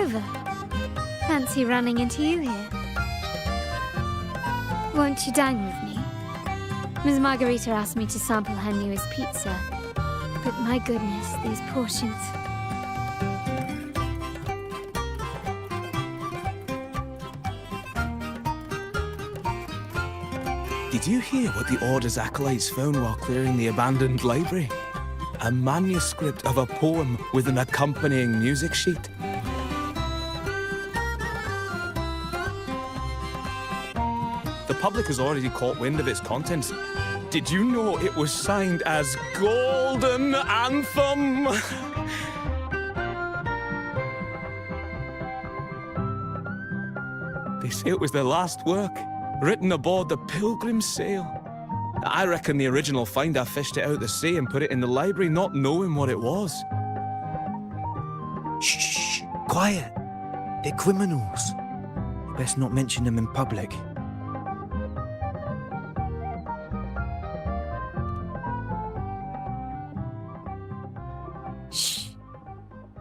Rover. Fancy running into you here. Won't you dine with me? Ms. Margarita asked me to sample her newest pizza. But my goodness, these portions. Did you hear what the Order's acolytes found while clearing the abandoned library? A manuscript of a poem with an accompanying music sheet. The public has already caught wind of its contents. Did you know it was signed as Golden Anthem? They say it was their last work, written aboard the Pilgrim's Sail. I reckon the original finder fished it out the sea and put it in the library, not knowing what it was. Shh, quiet. They're criminals. Best not mention them in public. Shh.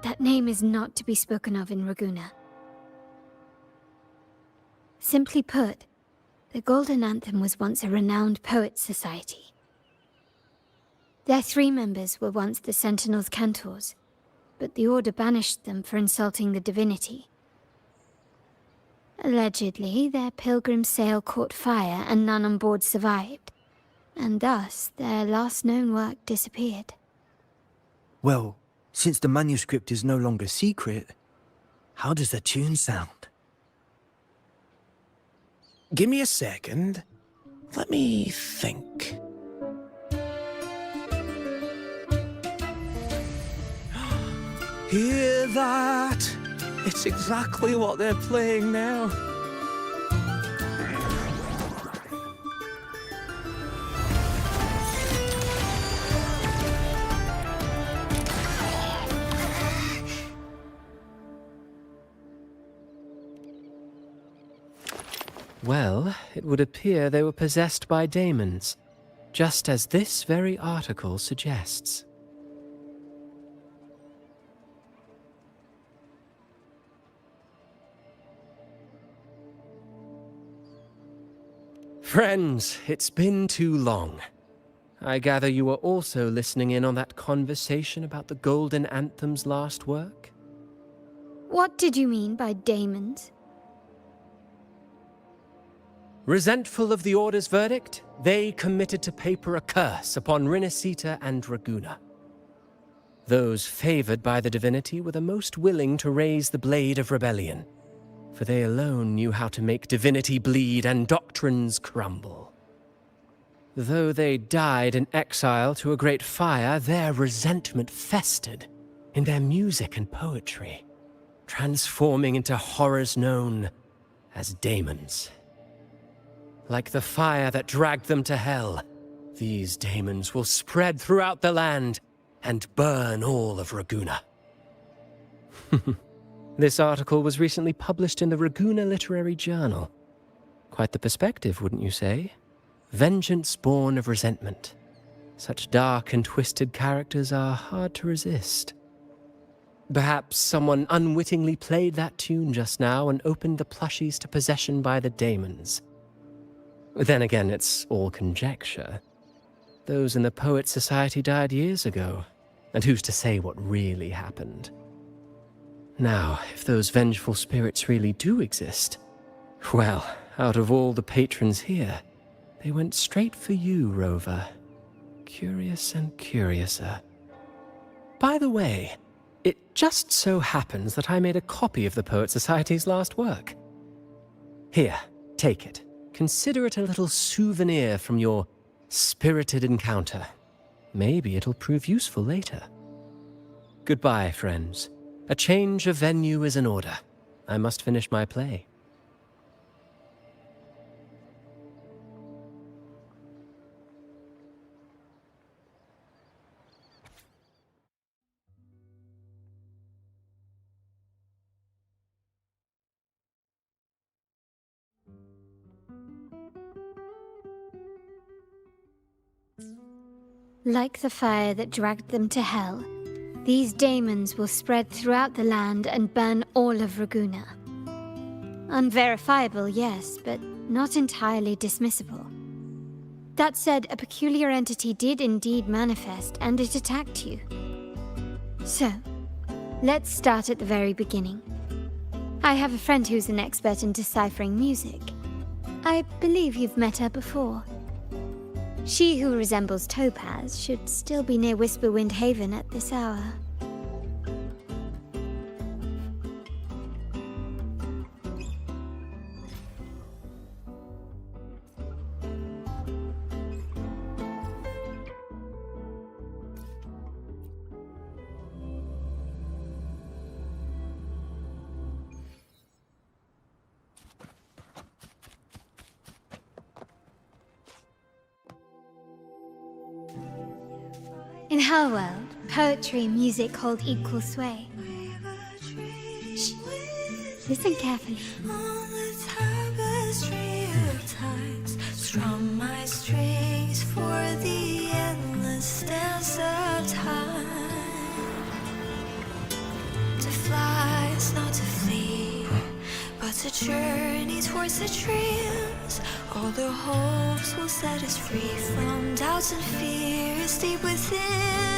That name is not to be spoken of in Ragusa. Simply put, the Golden Anthem was once a renowned poets' society. Their 3 members were once the Sentinel's cantors, but the Order banished them for insulting the divinity. Allegedly, their pilgrim sail caught fire and none on board survived, and thus their last known work disappeared. Well, since the manuscript is no longer secret, how does the tune sound? Give me a second. Let me think. Hear that? It's exactly what they're playing now. Well, it would appear they were possessed by daemons, just as this very article suggests. Friends, it's been too long. I gather you were also listening in on that conversation about the Golden Anthem's last work? What did you mean by daemons? Resentful of the Order's verdict, they committed to paper a curse upon Rinascita and Ragusa. Those favored by the divinity were the most willing to raise the blade of rebellion, for they alone knew how to make divinity bleed and doctrines crumble. Though they died in exile to a great fire, their resentment festered in their music and poetry, transforming into horrors known as daemons. Like the fire that dragged them to hell, these daemons will spread throughout the land and burn all of Ragusa. This article was recently published in the Ragusa Literary Journal. Quite the perspective, wouldn't you say? Vengeance born of resentment. Such dark and twisted characters are hard to resist. Perhaps someone unwittingly played that tune just now and opened the plushies to possession by the daemons. Then again, it's all conjecture. Those in the Poets' Society died years ago, and who's to say what really happened? Now, if those vengeful spirits really do exist, well, out of all the patrons here, they went straight for you, Rover. Curious and curiouser. By the way, it just so happens that I made a copy of the Poets' Society's last work. Here, take it. Consider it a little souvenir from your spirited encounter. Maybe it'll prove useful later. Goodbye, friends. A change of venue is in order. I must finish my play. Like the fire that dragged them to hell, These daemons will spread throughout the land and burn all of Raguna. Unverifiable, yes, but not entirely dismissible. That said, a peculiar entity did indeed manifest, and it attacked you. So, let's start at the very beginning. I have a friend who's an expert in deciphering music. I believe you've met her before. She who resembles Topaz should still be near Whisperwind Haven at this hour. In her world, poetry and music hold equal sway. Shh. Listen carefully. On the tapestry of times, strum my strings for the endless dance of time. To fly is not to flee, but to journey towards the dreams. All the hopes will set us free from doubts and fears deep within.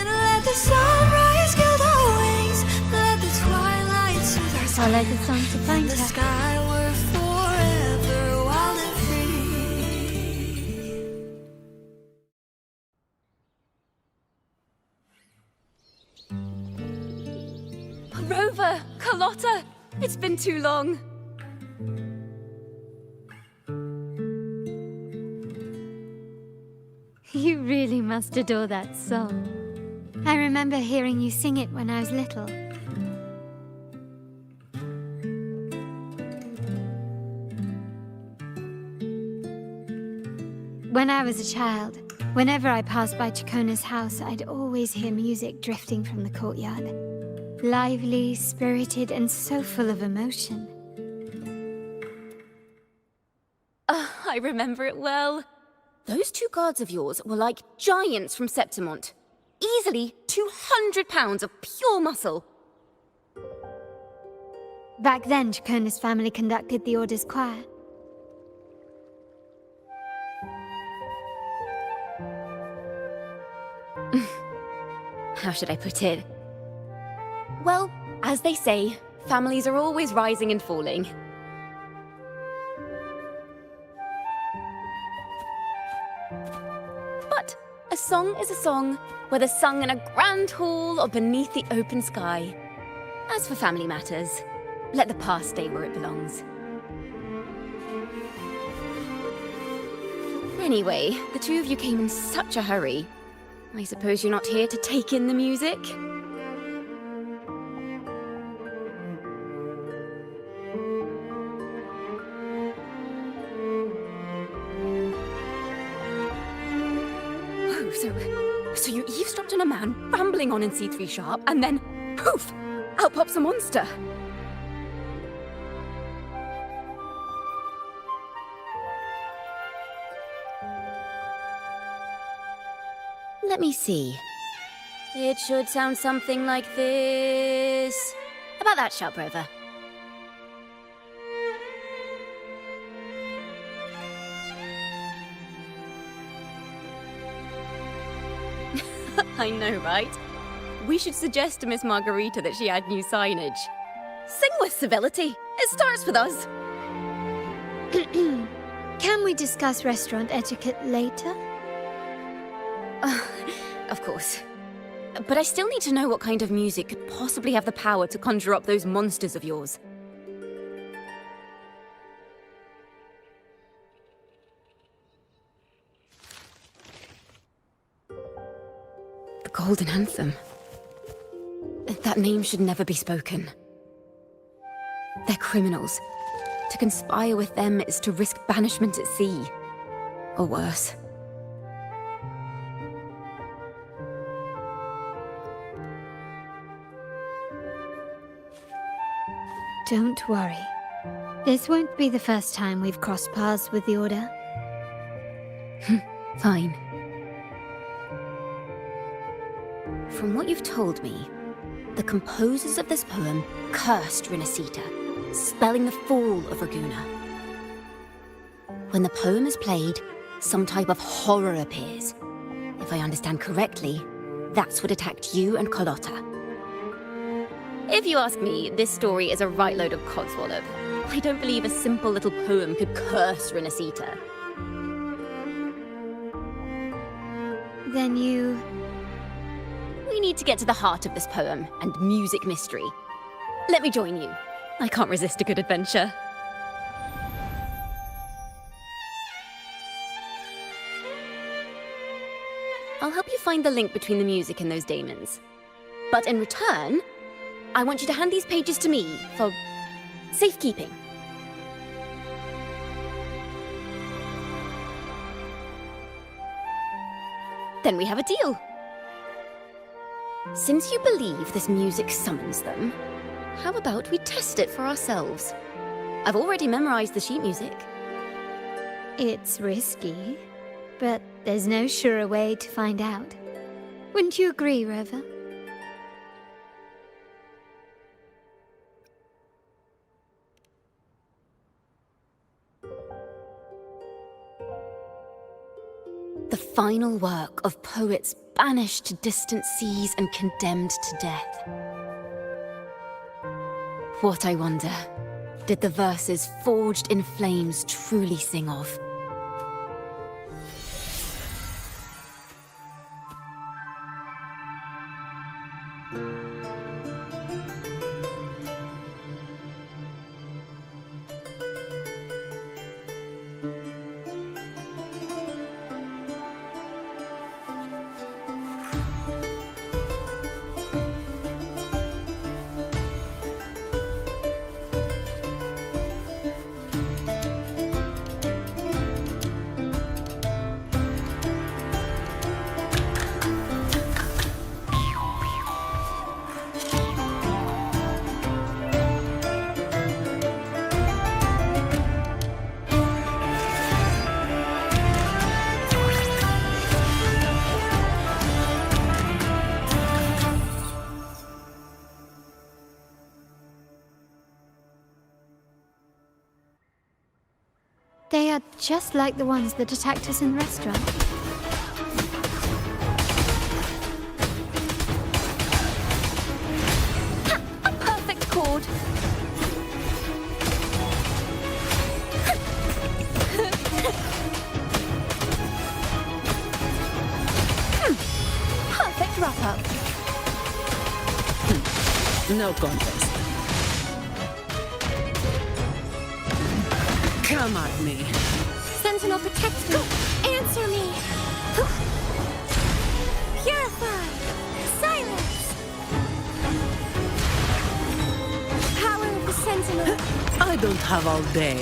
Let the sunrise gild our wings, let the twilight soothe our Follow the song to in find the her. sky we're forever wild and free. Rover! Carlotta! It's been too long. You really must adore that song. I remember hearing you sing it when I was little. When I was a child, whenever I passed by Ciaccona's house, I'd always hear music drifting from the courtyard. Lively, spirited, and so full of emotion. I remember it well. Those two guards of yours were like giants from Septimont. Easily 200 pounds of pure muscle. Back then, Ciaccona's family conducted the Order's choir. How should I put it? Well, as they say, families are always rising and falling. But a song is a song, whether sung in a grand hall or beneath the open sky. As for family matters, let the past stay where it belongs. Anyway, the two of you came in such a hurry. I suppose you're not here to take in the music? Oh, so you eavesdropped on a man rambling on in C3 Sharp, and then, poof, out pops a monster. Let me see. It should sound something like this. About that, Sharp Rover. I know, right? We should suggest to Miss Margarita that she add new signage. Sing with civility. It starts with us. Can we discuss restaurant etiquette later? Of course. But I still need to know what kind of music could possibly have the power to conjure up those monsters of yours. The Golden Anthem. That name should never be spoken. They're criminals. To conspire with them is to risk banishment at sea. Or worse. Don't worry. This won't be the first time we've crossed paths with the Order. Fine. From what you've told me, The composers of this poem cursed Rinascita, spelling the fall of Raguna. When the poem is played, some type of horror appears. If I understand correctly, that's what attacked you and Carlotta. If you ask me, this story is a right load of codswallop. I don't believe a simple little poem could curse Rinascita. Then you... We need to get to the heart of this poem and music mystery. Let me join you. I can't resist a good adventure. I'll help you find the link between the music and those daemons. But in return, I want you to hand these pages to me for safekeeping. Then we have a deal. Since you believe this music summons them, how about we test it for ourselves? I've already memorized the sheet music. It's risky, but there's no surer way to find out. Wouldn't you agree, Rover? The final work of poets banished to distant seas and condemned to death. What, I wonder, did the verses forged in flames truly sing of? They are just like the ones that attacked us in the restaurant. Ha! A perfect chord! Perfect wrap-up. No contest. Come at me. Sentinel, protect me! Answer me! Purify! Silence! Power of the Sentinel! I don't have all day.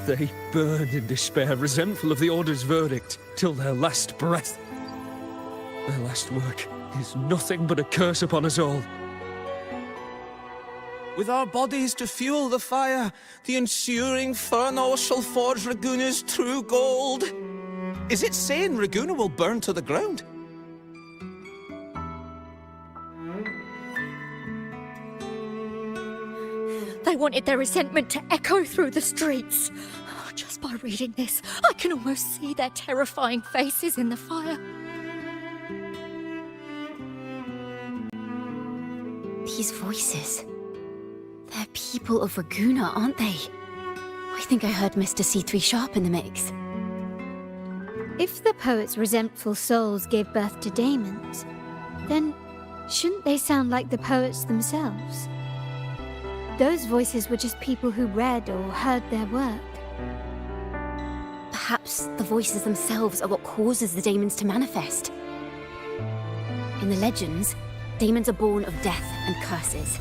They burn in despair, resentful of the Order's verdict, till their last breath. Their last work is nothing but a curse upon us all. With our bodies to fuel the fire, the ensuing furnace shall forge Raguna's true gold. Is it saying Raguna will burn to the ground? They wanted their resentment to echo through the streets. Just by reading this, I can almost see their terrifying faces in the fire. These voices. They're people of Raguna, aren't they? I think I heard Mr. C3 Sharp in the mix. If the poet's resentful souls gave birth to daemons, then shouldn't they sound like the poets themselves? Those voices were just people who read or heard their work. Perhaps the voices themselves are what causes the daemons to manifest. In the legends, daemons are born of death and curses.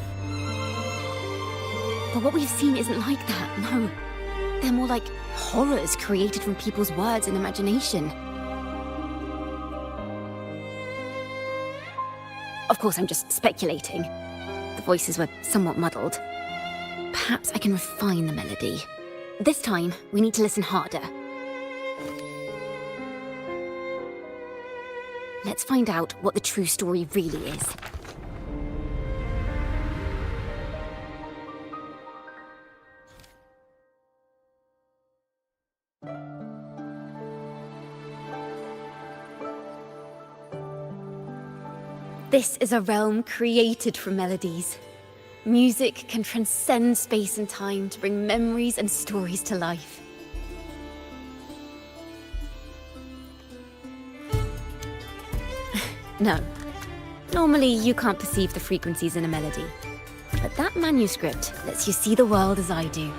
But what we've seen isn't like that, no. They're more like horrors created from people's words and imagination. Of course, I'm just speculating. The voices were somewhat muddled. Perhaps I can refine the melody. This time, we need to listen harder. Let's find out what the true story really is. This is a realm created from melodies. Music can transcend space and time to bring memories and stories to life. No. Normally, you can't perceive the frequencies in a melody. But that manuscript lets you see the world as I do.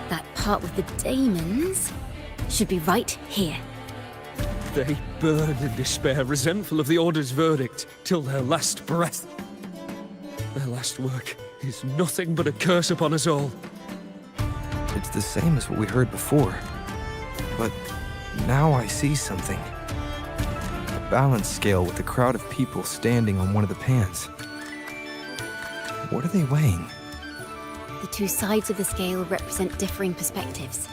That part with the daemons should be right here. They burn in despair, resentful of the Order's verdict, till their last breath. Their last work is nothing but a curse upon us all. It's the same as what we heard before. But now I see something. A balance scale with a crowd of people standing on one of the pans. What are they weighing? The two sides of the scale represent differing perspectives.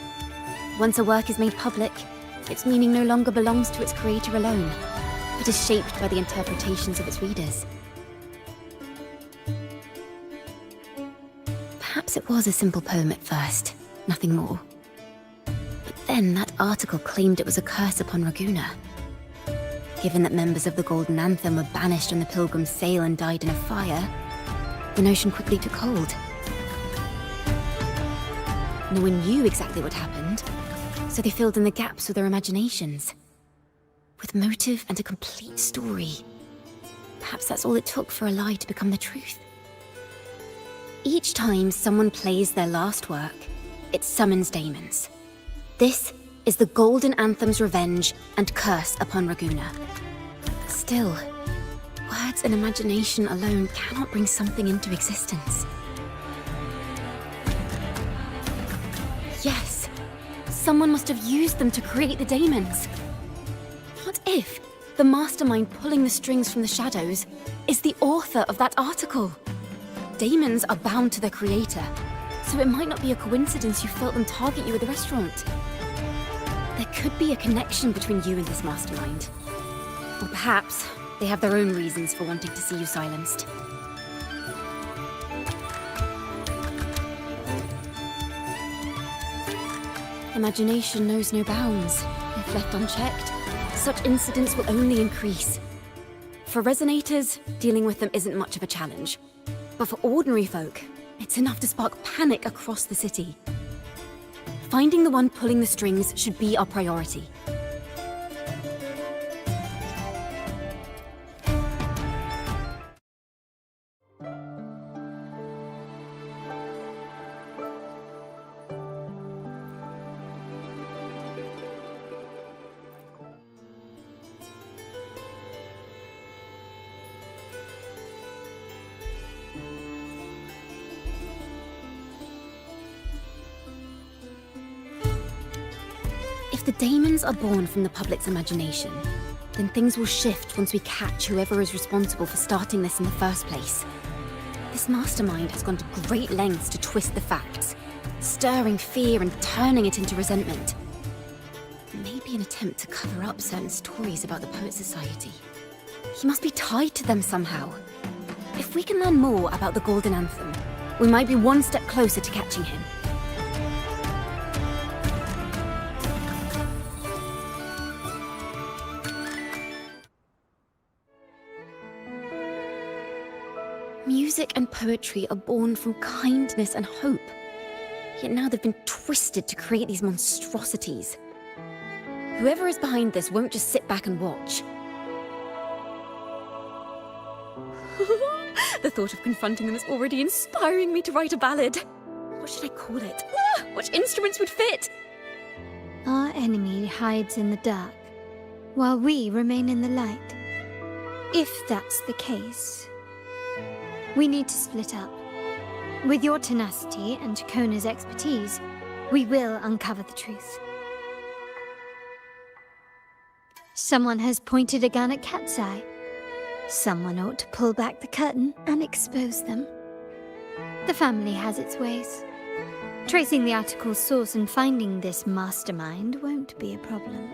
Once a work is made public, its meaning no longer belongs to its creator alone, but is shaped by the interpretations of its readers. Perhaps it was a simple poem at first, nothing more. But then that article claimed it was a curse upon Raguena. Given that members of the Golden Anthem were banished on the Pilgrim's Sail and died in a fire, the notion quickly took hold. No one knew exactly what happened, so they filled in the gaps with their imaginations. With motive and a complete story. Perhaps that's all it took for a lie to become the truth. Each time someone plays their last work, it summons daemons. This is the Golden Anthem's revenge and curse upon Raguena. But still, words and imagination alone cannot bring something into existence. Yes, someone must have used them to create the daemons. What if the mastermind pulling the strings from the shadows is the author of that article? Daemons are bound to their creator, so it might not be a coincidence you felt them target you at the restaurant. There could be a connection between you and this mastermind. Or perhaps they have their own reasons for wanting to see you silenced. Imagination knows no bounds. If left unchecked, such incidents will only increase. For resonators, dealing with them isn't much of a challenge. But for ordinary folk, it's enough to spark panic across the city. Finding the one pulling the strings should be our priority. If the daemons are born from the public's imagination, then things will shift once we catch whoever is responsible for starting this in the first place. This mastermind has gone to great lengths to twist the facts, stirring fear and turning it into resentment. Maybe an attempt to cover up certain stories about the Poet Society. He must be tied to them somehow. If we can learn more about the Golden Anthem, we might be one step closer to catching him. Music and poetry are born from kindness and hope. Yet now they've been twisted to create these monstrosities. Whoever is behind this won't just sit back and watch. The thought of confronting them is already inspiring me to write a ballad. What should I call it? Which instruments would fit? Our enemy hides in the dark, while we remain in the light. If that's the case, we need to split up. With your tenacity and Ciaccona's expertise, we will uncover the truth. Someone has pointed a gun at Cat's Eye. Someone ought to pull back the curtain and expose them. The family has its ways. Tracing the article's source and finding this mastermind won't be a problem.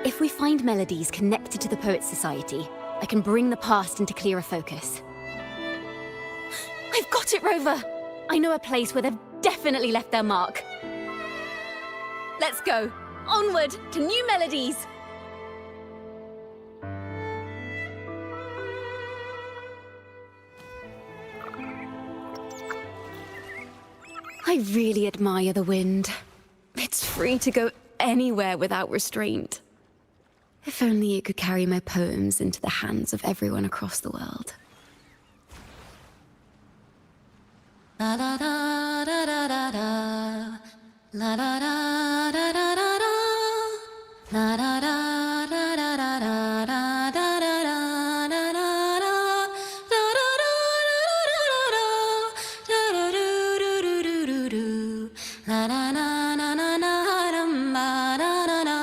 If we find melodies connected to the Poets Society, I can bring the past into clearer focus. I've got it, Rover! I know a place where they've definitely left their mark. Let's go! Onward to new melodies! I really admire the wind. It's free to go anywhere without restraint. If only it could carry my poems into the hands of everyone across the world. La da da da da da da. La da da da da da da. La da da da da da da da da da da da da da. Da da da da da da da. Da da do do do do do do. La da na na na na dum ba da da da.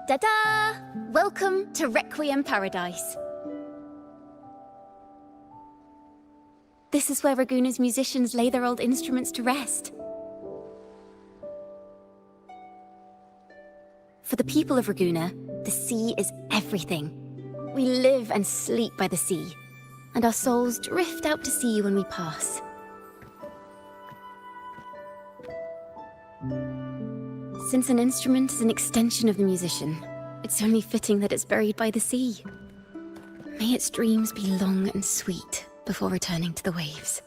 Ta-da! Welcome to Requiem Paradise. This is where Raguna's musicians lay their old instruments to rest. For the people of Raguna, the sea is everything. We live and sleep by the sea, and our souls drift out to sea when we pass. Since an instrument is an extension of the musician, it's only fitting that it's buried by the sea. May its dreams be long and sweet before returning to the waves.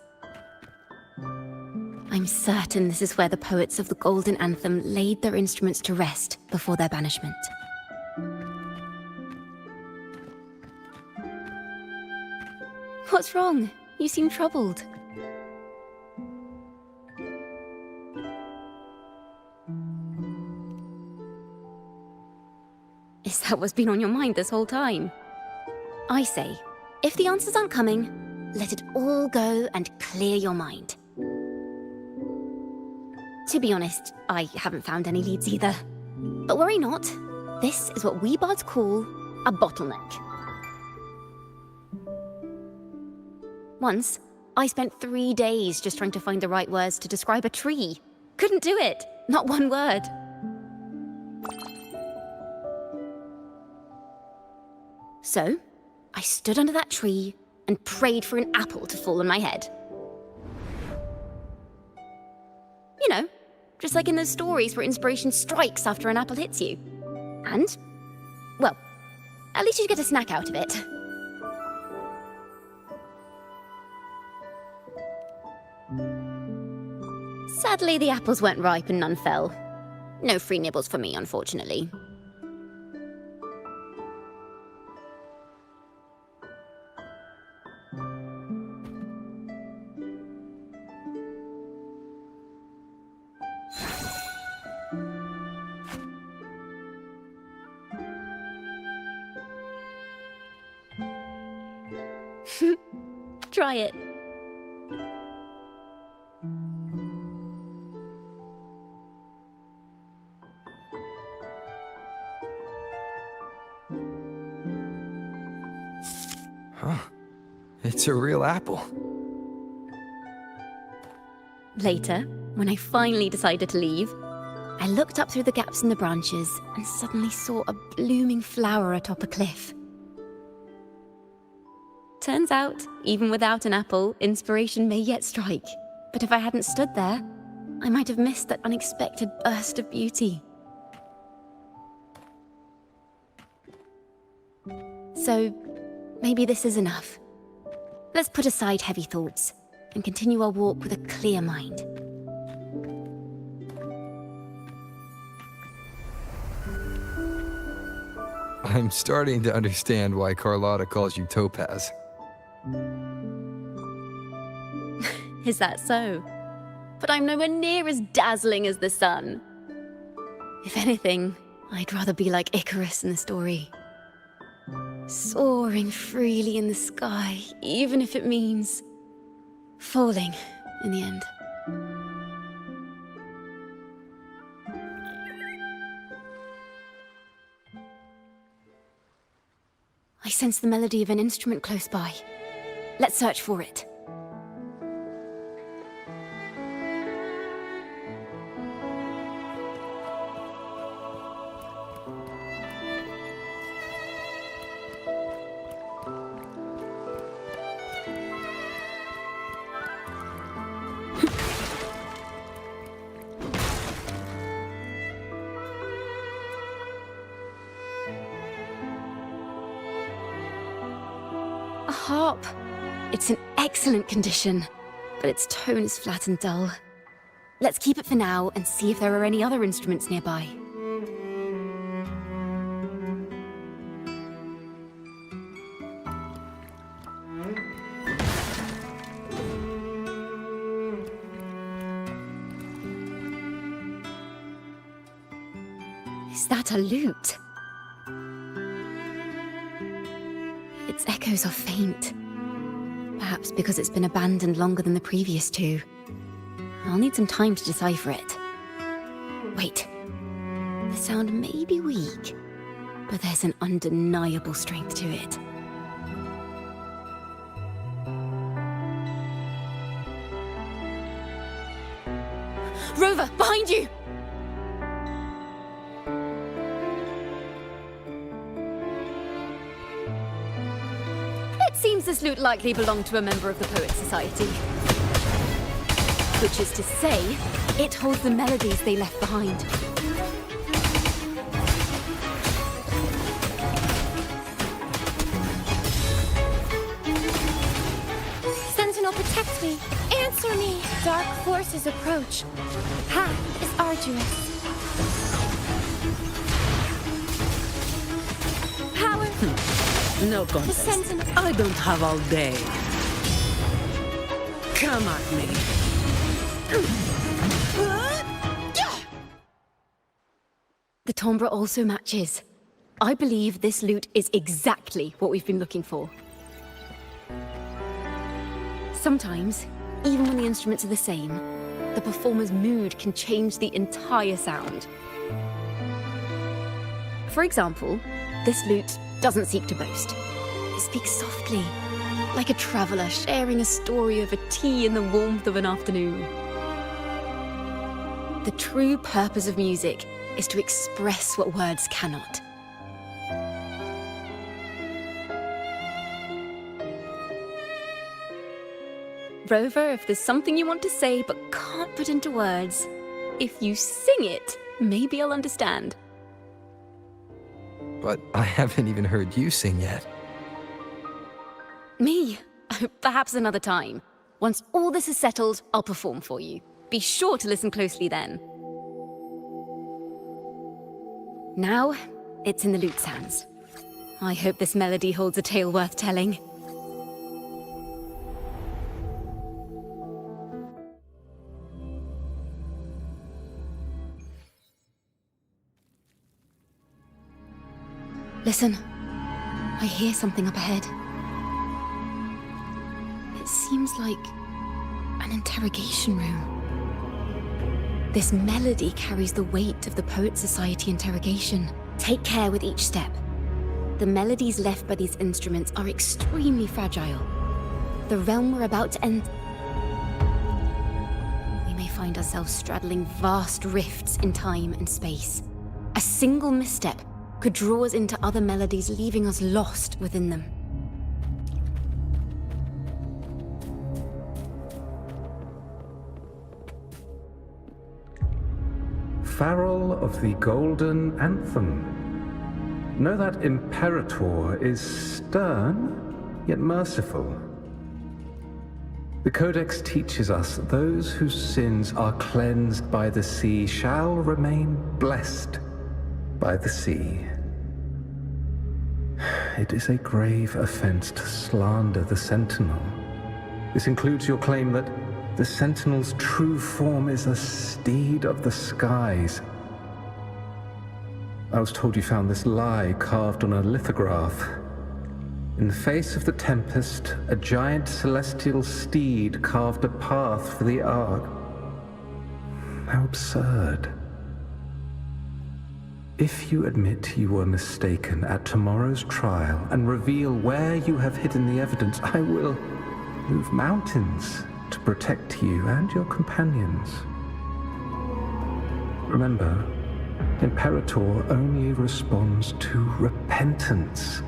I'm certain this is where the poets of the Golden Anthem laid their instruments to rest before their banishment. What's wrong? You seem troubled. Is that what's been on your mind this whole time? I say, if the answers aren't coming, let it all go and clear your mind. To be honest, I haven't found any leads either. But worry not, this is what we bards call a bottleneck. Once, I spent 3 days just trying to find the right words to describe a tree. Couldn't do it, not one word. So, I stood under that tree and prayed for an apple to fall on my head. You know, just like in those stories where inspiration strikes after an apple hits you. And, well, at least you get a snack out of it. Sadly, the apples weren't ripe and none fell. No free nibbles for me, unfortunately. Try it. Huh. It's a real apple. Later, when I finally decided to leave, I looked up through the gaps in the branches and suddenly saw a blooming flower atop a cliff. Turns out, even without an apple, inspiration may yet strike. But if I hadn't stood there, I might have missed that unexpected burst of beauty. So, maybe this is enough. Let's put aside heavy thoughts and continue our walk with a clear mind. I'm starting to understand why Carlotta calls you Topaz. Is that so? But I'm nowhere near as dazzling as the sun. If anything, I'd rather be like Icarus in the story. Soaring freely in the sky, even if it means falling in the end. I sense the melody of an instrument close by. Let's search for it. A harp. It's in excellent condition, but its tone is flat and dull. Let's keep it for now and see if there are any other instruments nearby. Is that a lute? Its echoes are faint. Perhaps because it's been abandoned longer than the previous two. I'll need some time to decipher it. Wait. The sound may be weak, but there's an undeniable strength to it. Rover, behind you! Seems this lute likely belonged to a member of the Poets Society. Which is to say, it holds the melodies they left behind. Sentinel, protect me! Answer me! Dark forces approach. The path is arduous. Power! No The contest. Sentinel... I don't have all day. Come at me. The timbre also matches. I believe this lute is exactly what we've been looking for. Sometimes, even when the instruments are the same, the performer's mood can change the entire sound. For example, this lute doesn't seek to boast. It speaks softly, like a traveler sharing a story over tea in the warmth of an afternoon. The true purpose of music is to express what words cannot. Rover, if there's something you want to say but can't put into words, if you sing it, maybe I'll understand. But I haven't even heard you sing yet. Me? Perhaps another time. Once all this is settled, I'll perform for you. Be sure to listen closely then. Now, it's in the lute's hands. I hope this melody holds a tale worth telling. Listen, I hear something up ahead. It seems like an interrogation room. This melody carries the weight of the Poets Society interrogation. Take care with each step. The melodies left by these instruments are extremely fragile. The realm we're about to enter, we may find ourselves straddling vast rifts in time and space. A single misstep could draw us into other melodies, leaving us lost within them. Farrell of the Golden Anthem. Know that Imperator is stern, yet merciful. The Codex teaches us those whose sins are cleansed by the sea shall remain blessed by the sea. It is a grave offense to slander the Sentinel. This includes your claim that the Sentinel's true form is a steed of the skies. I was told you found this lie carved on a lithograph. In the face of the tempest, a giant celestial steed carved a path for the Ark. How absurd. If you admit you were mistaken at tomorrow's trial and reveal where you have hidden the evidence, I will move mountains to protect you and your companions. Remember, Imperator only responds to repentance,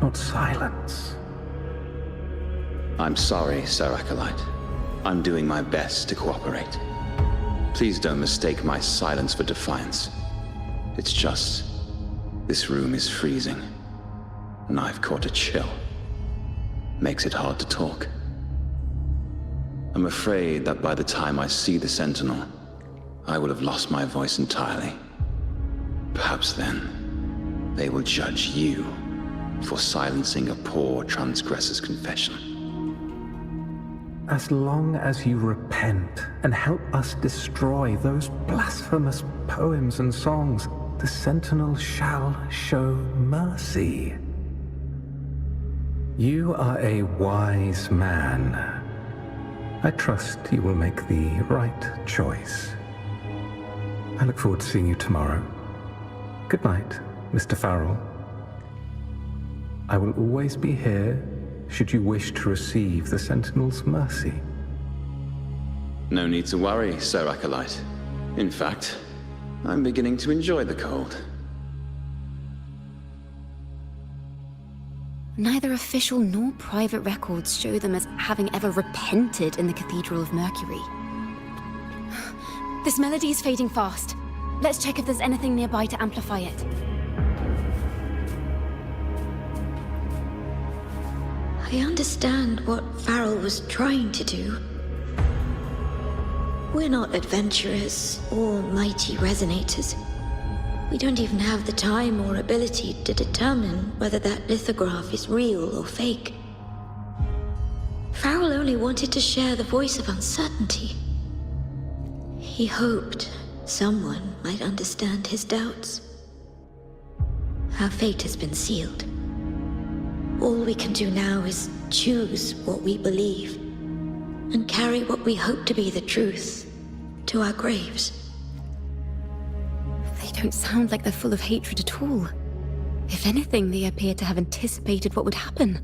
not silence. I'm sorry, Sir Acolyte. I'm doing my best to cooperate. Please don't mistake my silence for defiance. It's just, this room is freezing, and I've caught a chill. Makes it hard to talk. I'm afraid that by the time I see the Sentinel, I will have lost my voice entirely. Perhaps then, they will judge you for silencing a poor transgressor's confession. As long as you repent and help us destroy those blasphemous poems and songs, the Sentinel shall show mercy. You are a wise man. I trust you will make the right choice. I look forward to seeing you tomorrow. Good night, Mr. Farrell. I will always be here should you wish to receive the Sentinel's mercy. No need to worry, Sir Acolyte. In fact, I'm beginning to enjoy the cold. Neither official nor private records show them as having ever repented in the Cathedral of Mercury. This melody is fading fast. Let's check if there's anything nearby to amplify it. I understand what Farrell was trying to do. We're not adventurers or mighty resonators. We don't even have the time or ability to determine whether that lithograph is real or fake. Farrell only wanted to share the voice of uncertainty. He hoped someone might understand his doubts. Our fate has been sealed. All we can do now is choose what we believe and carry what we hope to be the truth to our graves. They don't sound like they're full of hatred at all. If anything, they appear to have anticipated what would happen.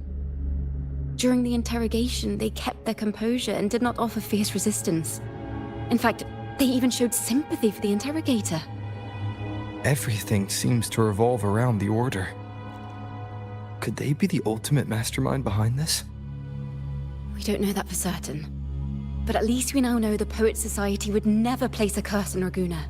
During the interrogation, they kept their composure and did not offer fierce resistance. In fact, they even showed sympathy for the interrogator. Everything seems to revolve around the Order. Could they be the ultimate mastermind behind this? We don't know that for certain. But at least we now know the Poets Society would never place a curse on Raguna.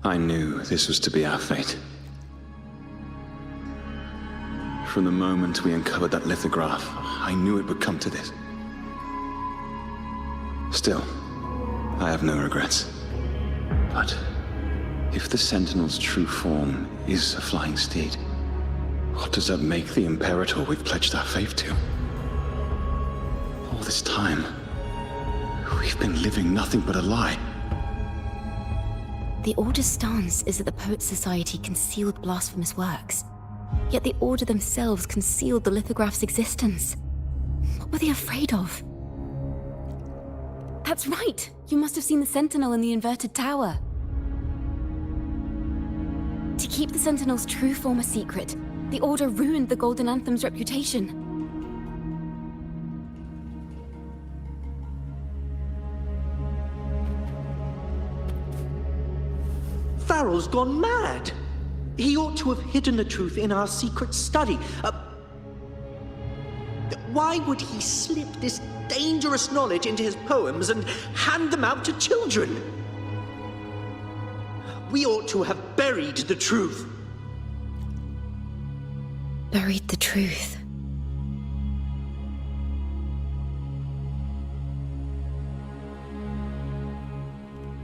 I knew this was to be our fate. From the moment we uncovered that lithograph, I knew it would come to this. Still, I have no regrets. But if the Sentinel's true form is a flying steed, what does that make the Imperator we've pledged our faith to? All this time, we've been living nothing but a lie. The Order's stance is that the Poets Society concealed blasphemous works. Yet the Order themselves concealed the lithograph's existence. What were they afraid of? That's right! You must have seen the Sentinel in the inverted tower. To keep the Sentinel's true form a secret, the Order ruined the Golden Anthem's reputation. Farrell's gone mad! He ought to have hidden the truth in our secret study. Why why would he slip this dangerous knowledge into his poems and hand them out to children? We ought to have buried the truth. Buried the truth.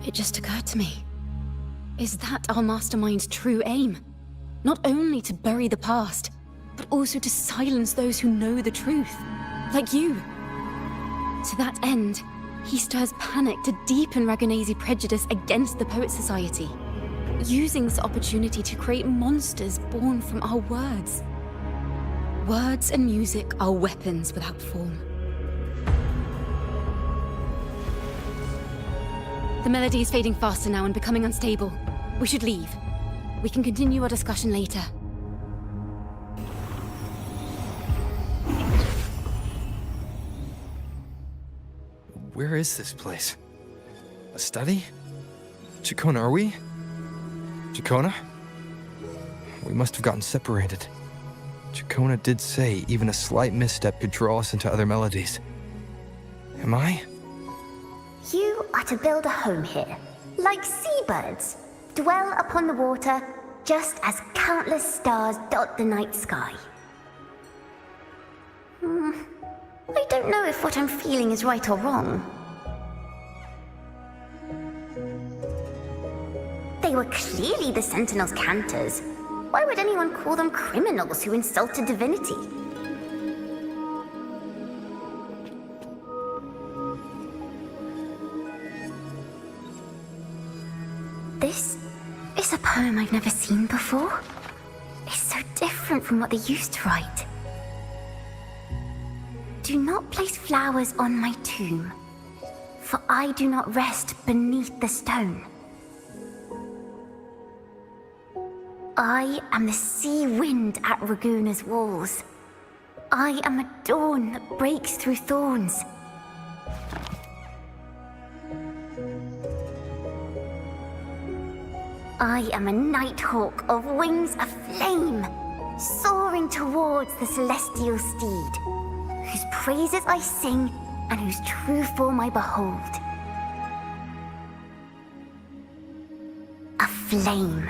It just occurred to me. Is that our mastermind's true aim? Not only to bury the past, but also to silence those who know the truth, like you. To that end, he stirs panic to deepen Ragonese prejudice against the Poet Society, using this opportunity to create monsters born from our words. Words and music are weapons without form. The melody is fading faster now and becoming unstable. We should leave. We can continue our discussion later. Where is this place? A study? Ciaccona, are we? Ciaccona? We must have gotten separated. Ciaccona did say even a slight misstep could draw us into other melodies. Am I? You are to build a home here, like seabirds. Dwell upon the water, just as countless stars dot the night sky. I don't know if what I'm feeling is right or wrong. They were clearly the Sentinel's cantors. Why would anyone call them criminals who insulted divinity? This is a poem I've never seen before. It's so different from what they used to write. Do not place flowers on my tomb, for I do not rest beneath the stone. I am the sea wind at Raguna's walls. I am a dawn that breaks through thorns. I am a nighthawk of wings aflame, soaring towards the celestial steed, whose praises I sing and whose true form I behold. A flame,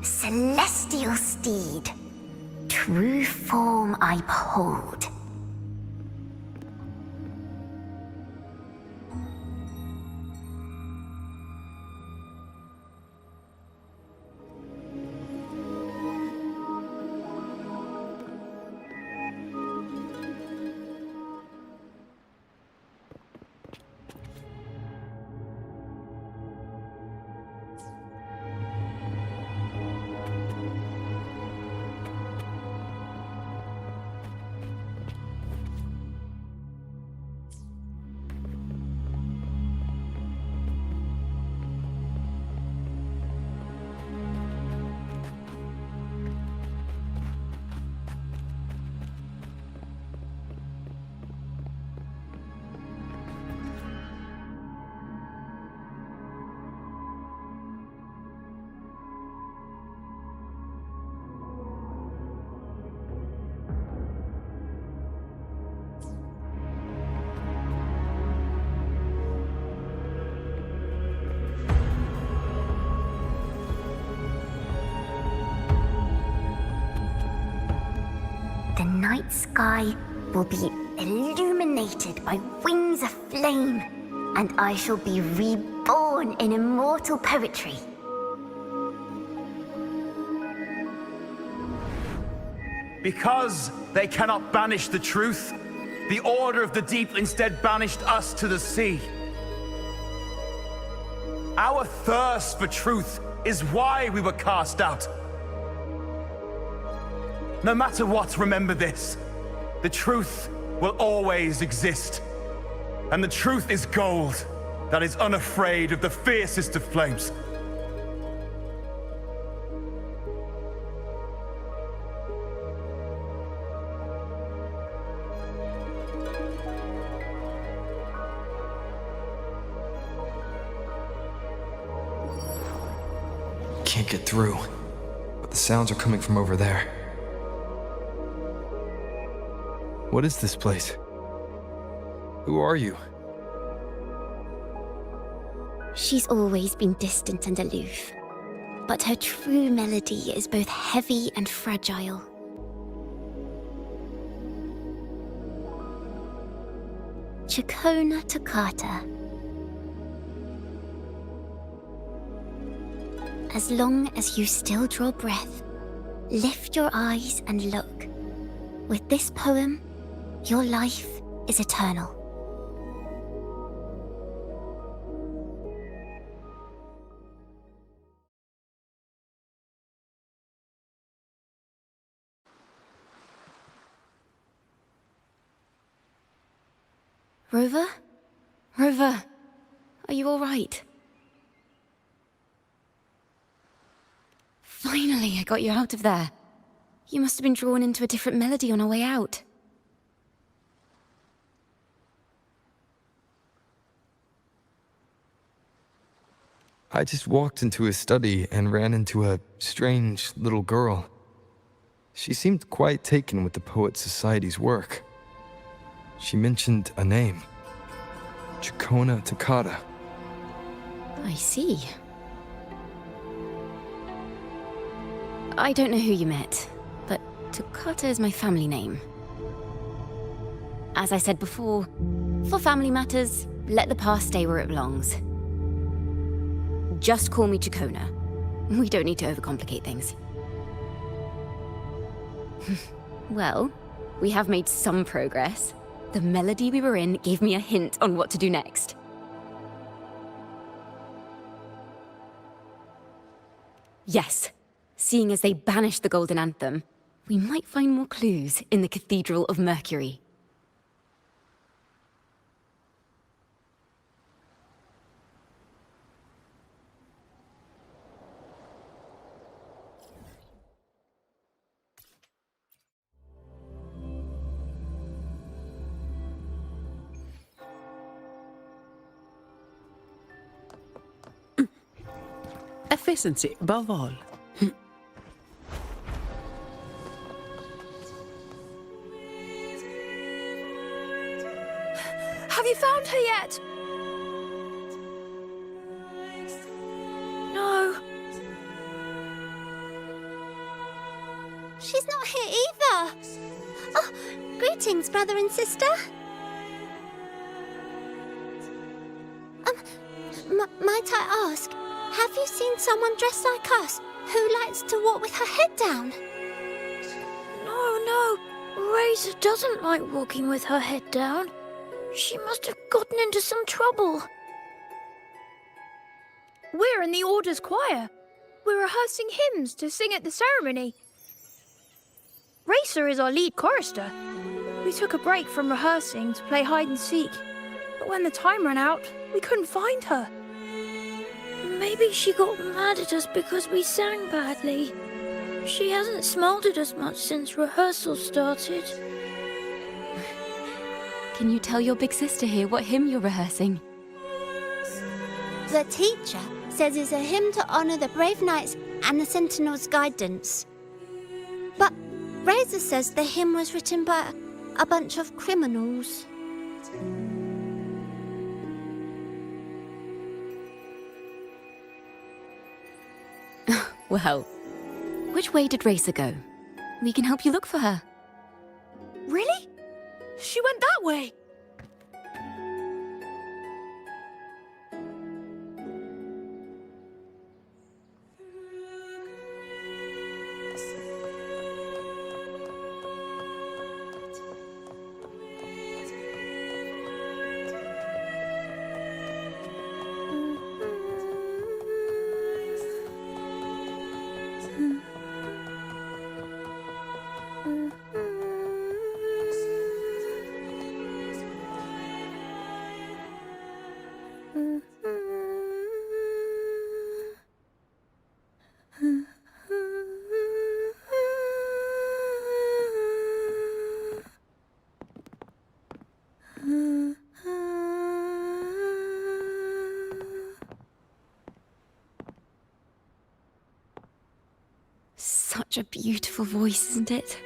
celestial steed, true form I behold. The night sky will be illuminated by wings of flame, and I shall be reborn in immortal poetry. Because they cannot banish the truth, the Order of the Deep instead banished us to the sea. Our thirst for truth is why we were cast out. No matter what, remember this. The truth will always exist. And the truth is gold that is unafraid of the fiercest of flames. Can't get through, but the sounds are coming from over there. What is this place? Who are you? She's always been distant and aloof, but her true melody is both heavy and fragile. Ciaccona Toccata. As long as you still draw breath, lift your eyes and look. With this poem, your life is eternal. Rover? Rover, are you all right? Finally, I got you out of there. You must have been drawn into a different melody on our way out. I just walked into his study and ran into a strange little girl. She seemed quite taken with the Poets Society's work. She mentioned a name. Ciaccona Toccata. I see. I don't know who you met, but Toccata is my family name. As I said before, for family matters, let the past stay where it belongs. Just call me Ciaccona. We don't need to overcomplicate things. Well, we have made some progress. The melody we were in gave me a hint on what to do next. Yes, seeing as they banished the Golden Anthem, we might find more clues in the Cathedral of Mercury. Efficiency above all. Have you found her yet? No. She's not here either. Oh, greetings, brother and sister. Might I ask, have you seen someone dressed like us who likes to walk with her head down? No. Razor doesn't like walking with her head down. She must have gotten into some trouble. We're in the Order's choir. We're rehearsing hymns to sing at the ceremony. Racer is our lead chorister. We took a break from rehearsing to play hide and seek, but when the time ran out, we couldn't find her. Maybe she got mad at us because we sang badly. She hasn't smiled at us much since rehearsal started. Can you tell your big sister here what hymn you're rehearsing? The teacher says it's a hymn to honor the brave knights and the Sentinel's guidance. But Razor says the hymn was written by a bunch of criminals. Well, which way did Racer go? We can help you look for her. Really? She went that way. Such a beautiful voice, isn't it?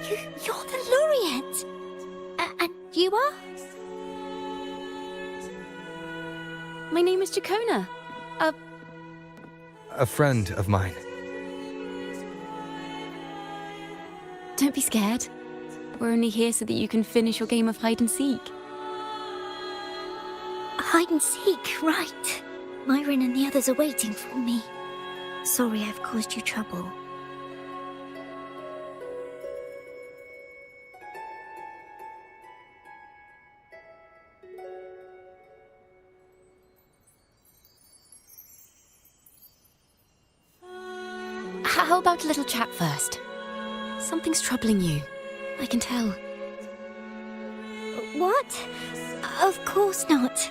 You're the laureate! And you are? My name is Ciaccona. A friend of mine. Don't be scared. We're only here so that you can finish your game of hide and seek. Hide and seek, right. Myron and the others are waiting for me. Sorry I've caused you trouble. How about a little chat first? Something's troubling you. I can tell. What? Of course not.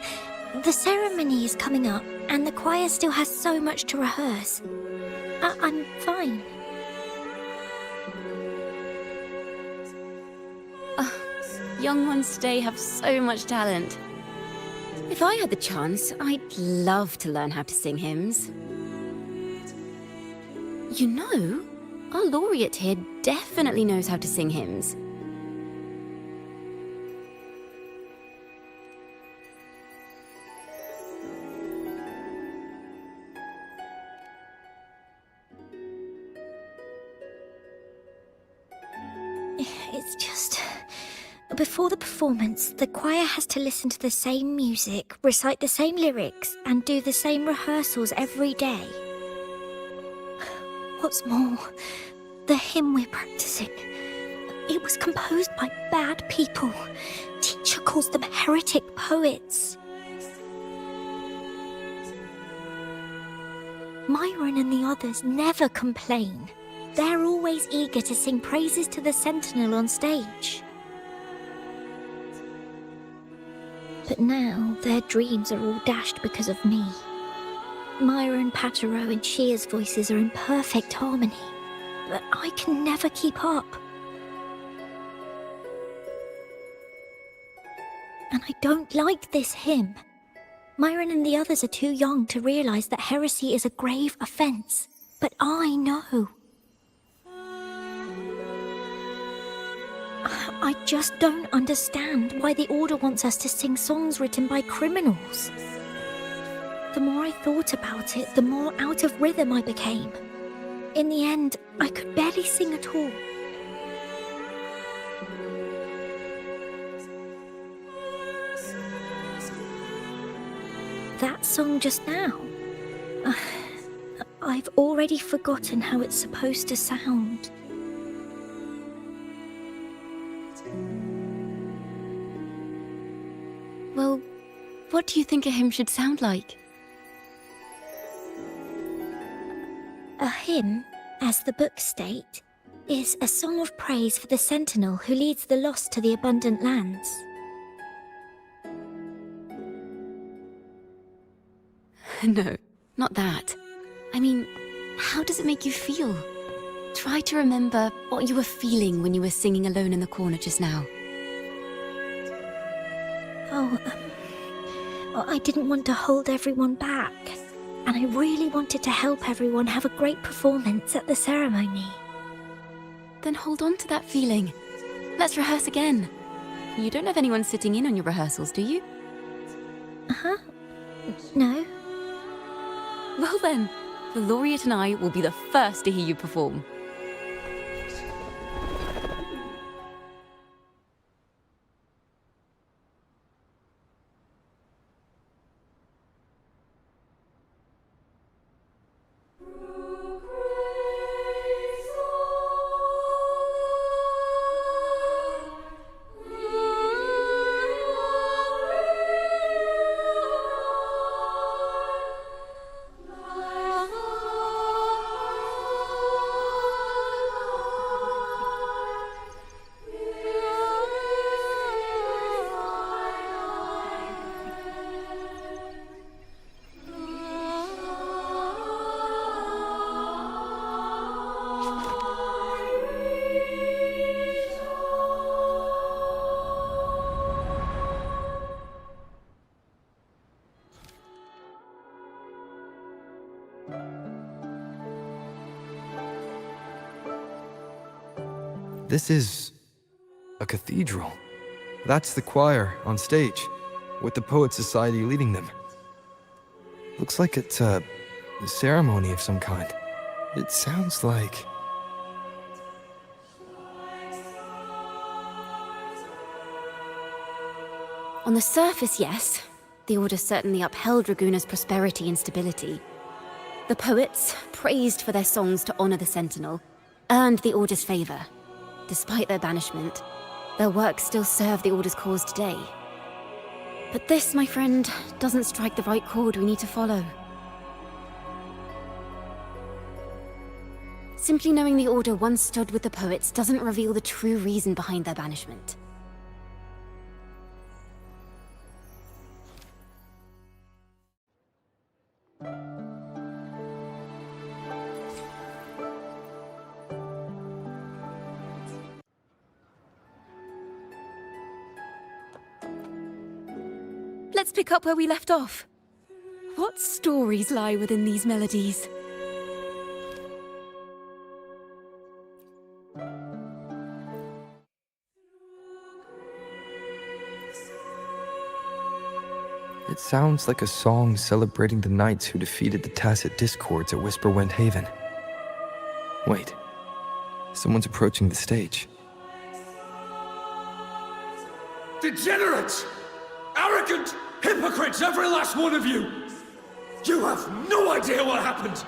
The ceremony is coming up, and the choir still has so much to rehearse. I'm fine. Young ones today have so much talent. If I had the chance, I'd love to learn how to sing hymns. You know, our laureate here definitely knows how to sing hymns. It's just... Before the performance, the choir has to listen to the same music, recite the same lyrics, and do the same rehearsals every day. What's more, the hymn we're practicing, it was composed by bad people. Teacher calls them heretic poets. Myron and the others never complain. They're always eager to sing praises to the Sentinel on stage. But now their dreams are all dashed because of me. Myron, Patero, and Shia's voices are in perfect harmony, but I can never keep up. And I don't like this hymn. Myron and the others are too young to realize that heresy is a grave offense, but I know. I just don't understand why the Order wants us to sing songs written by criminals. The more I thought about it, the more out of rhythm I became. In the end, I could barely sing at all. That song just now. I've already forgotten how it's supposed to sound. Well, what do you think a hymn should sound like? A hymn, as the books state, is a song of praise for the Sentinel who leads the lost to the abundant lands. No, not that. I mean, how does it make you feel? Try to remember what you were feeling when you were singing alone in the corner just now. I didn't want to hold everyone back, and I really wanted to help everyone have a great performance at the ceremony. Then hold on to that feeling. Let's rehearse again. You don't have anyone sitting in on your rehearsals, do you? Uh-huh. No. Well then, the laureate and I will be the first to hear you perform. This is a cathedral. That's the choir on stage, with the Poet Society leading them. Looks like it's a ceremony of some kind. It sounds like... On the surface, yes. The Order certainly upheld Raguna's prosperity and stability. The poets, praised for their songs to honor the Sentinel, earned the Order's favor. Despite their banishment, their works still serve the Order's cause today. But this, my friend, doesn't strike the right chord we need to follow. Simply knowing the Order once stood with the poets doesn't reveal the true reason behind their banishment. Let's pick up where we left off. What stories lie within these melodies? It sounds like a song celebrating the knights who defeated the Tacit Discords at Whisperwind Haven. Wait, someone's approaching the stage. Degenerates! Arrogant hypocrites, every last one of you! You have no idea what happened!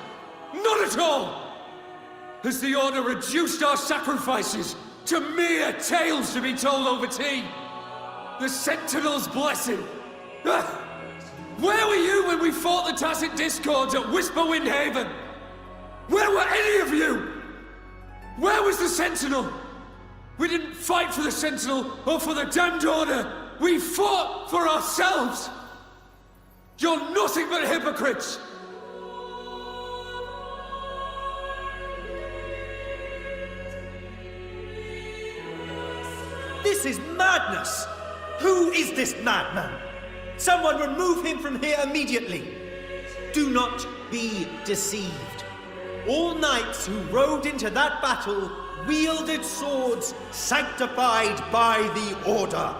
Not at all! Has the Order reduced our sacrifices to mere tales to be told over tea? The Sentinel's blessing! Ah! Where were you when we fought the Tacit Discords at Whisperwind Haven? Where were any of you? Where was the Sentinel? We didn't fight for the Sentinel or for the damned Order! We fought for ourselves! You're nothing but hypocrites! This is madness! Who is this madman? Someone remove him from here immediately! Do not be deceived. All knights who rode into that battle wielded swords sanctified by the Order.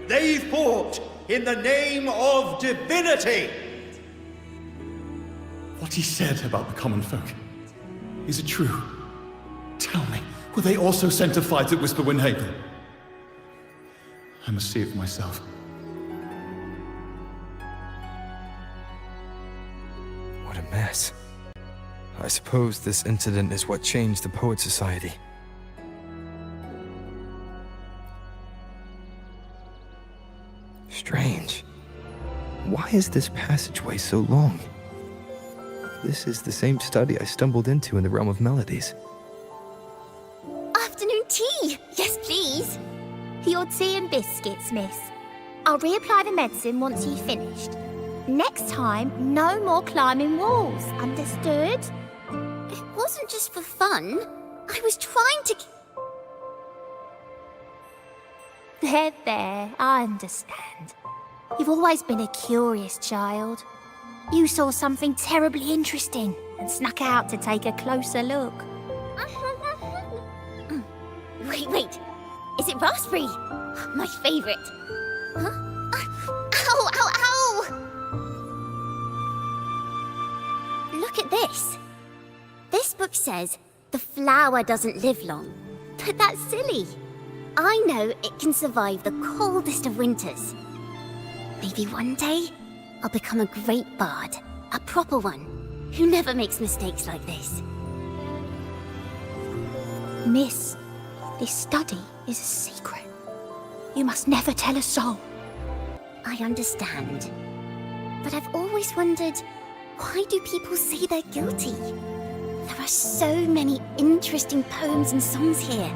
They fought in the name of divinity! What he said about the common folk, is it true? Tell me, were they also sent to fight at Whisperwind Haven? I must see it for myself. What a mess. I suppose this incident is what changed the Poet Society. Strange. Why is this passageway so long? This is the same study I stumbled into in the realm of melodies. Afternoon tea! Yes, please. Your tea and biscuits, miss. I'll reapply the medicine once you've finished. Next time, no more climbing walls. Understood? It wasn't just for fun. I was trying to... There, I understand. You've always been a curious child. You saw something terribly interesting and snuck out to take a closer look. Wait. Is it raspberry? My favorite. Huh? Ow! Look at this. This book says the flower doesn't live long. But that's silly. I know it can survive the coldest of winters. Maybe one day, I'll become a great bard. A proper one, who never makes mistakes like this. Miss, this study is a secret. You must never tell a soul. I understand. But I've always wondered, why do people say they're guilty? There are so many interesting poems and songs here.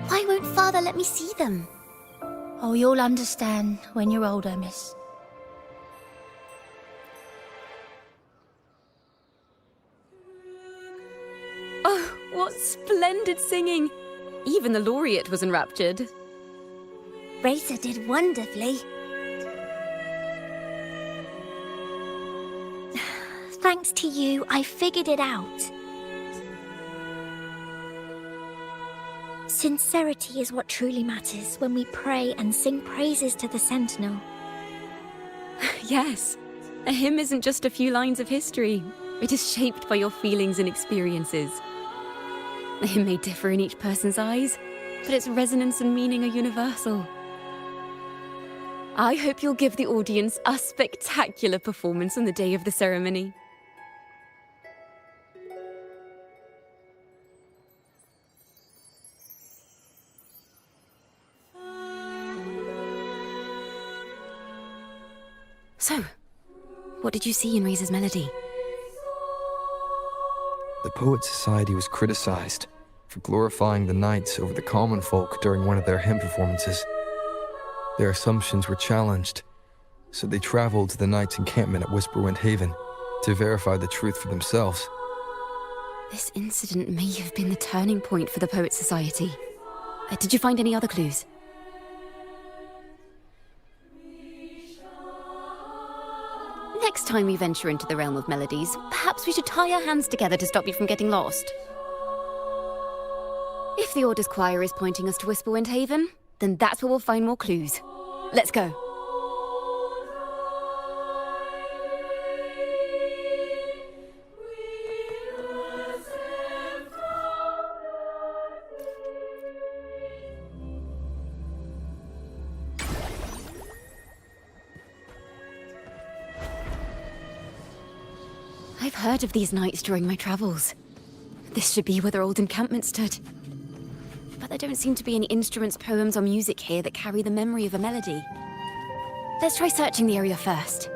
Why won't Father let me see them? Oh, you'll understand when you're older, miss. Oh, what splendid singing! Even the laureate was enraptured. Racer did wonderfully. Thanks to you, I figured it out. Sincerity is what truly matters when we pray and sing praises to the Sentinel. Yes, a hymn isn't just a few lines of history. It is shaped by your feelings and experiences. A hymn may differ in each person's eyes, but its resonance and meaning are universal. I hope you'll give the audience a spectacular performance on the day of the ceremony. So, what did you see in Razor's melody? The Poets Society was criticized for glorifying the knights over the common folk during one of their hymn performances. Their assumptions were challenged, so they traveled to the knights' encampment at Whisperwind Haven to verify the truth for themselves. This incident may have been the turning point for the Poets Society. Did you find any other clues? Next time we venture into the realm of melodies, perhaps we should tie our hands together to stop you from getting lost. If the Order's choir is pointing us to Whisperwind Haven, then that's where we'll find more clues. Let's go. I've heard of these nights during my travels. This should be where their old encampment stood. But there don't seem to be any instruments, poems, or music here that carry the memory of a melody. Let's try searching the area first.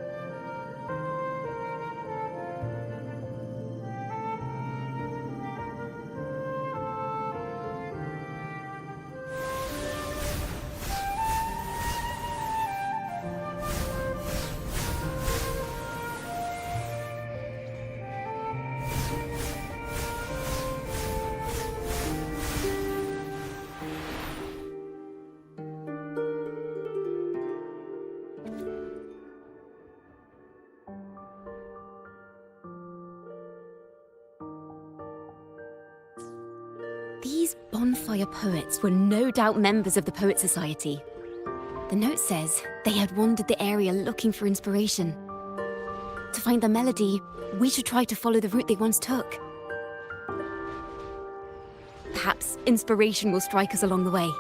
These bonfire poets were no doubt members of the Poets Society. The note says they had wandered the area looking for inspiration. To find the melody, we should try to follow the route they once took. Perhaps inspiration will strike us along the way.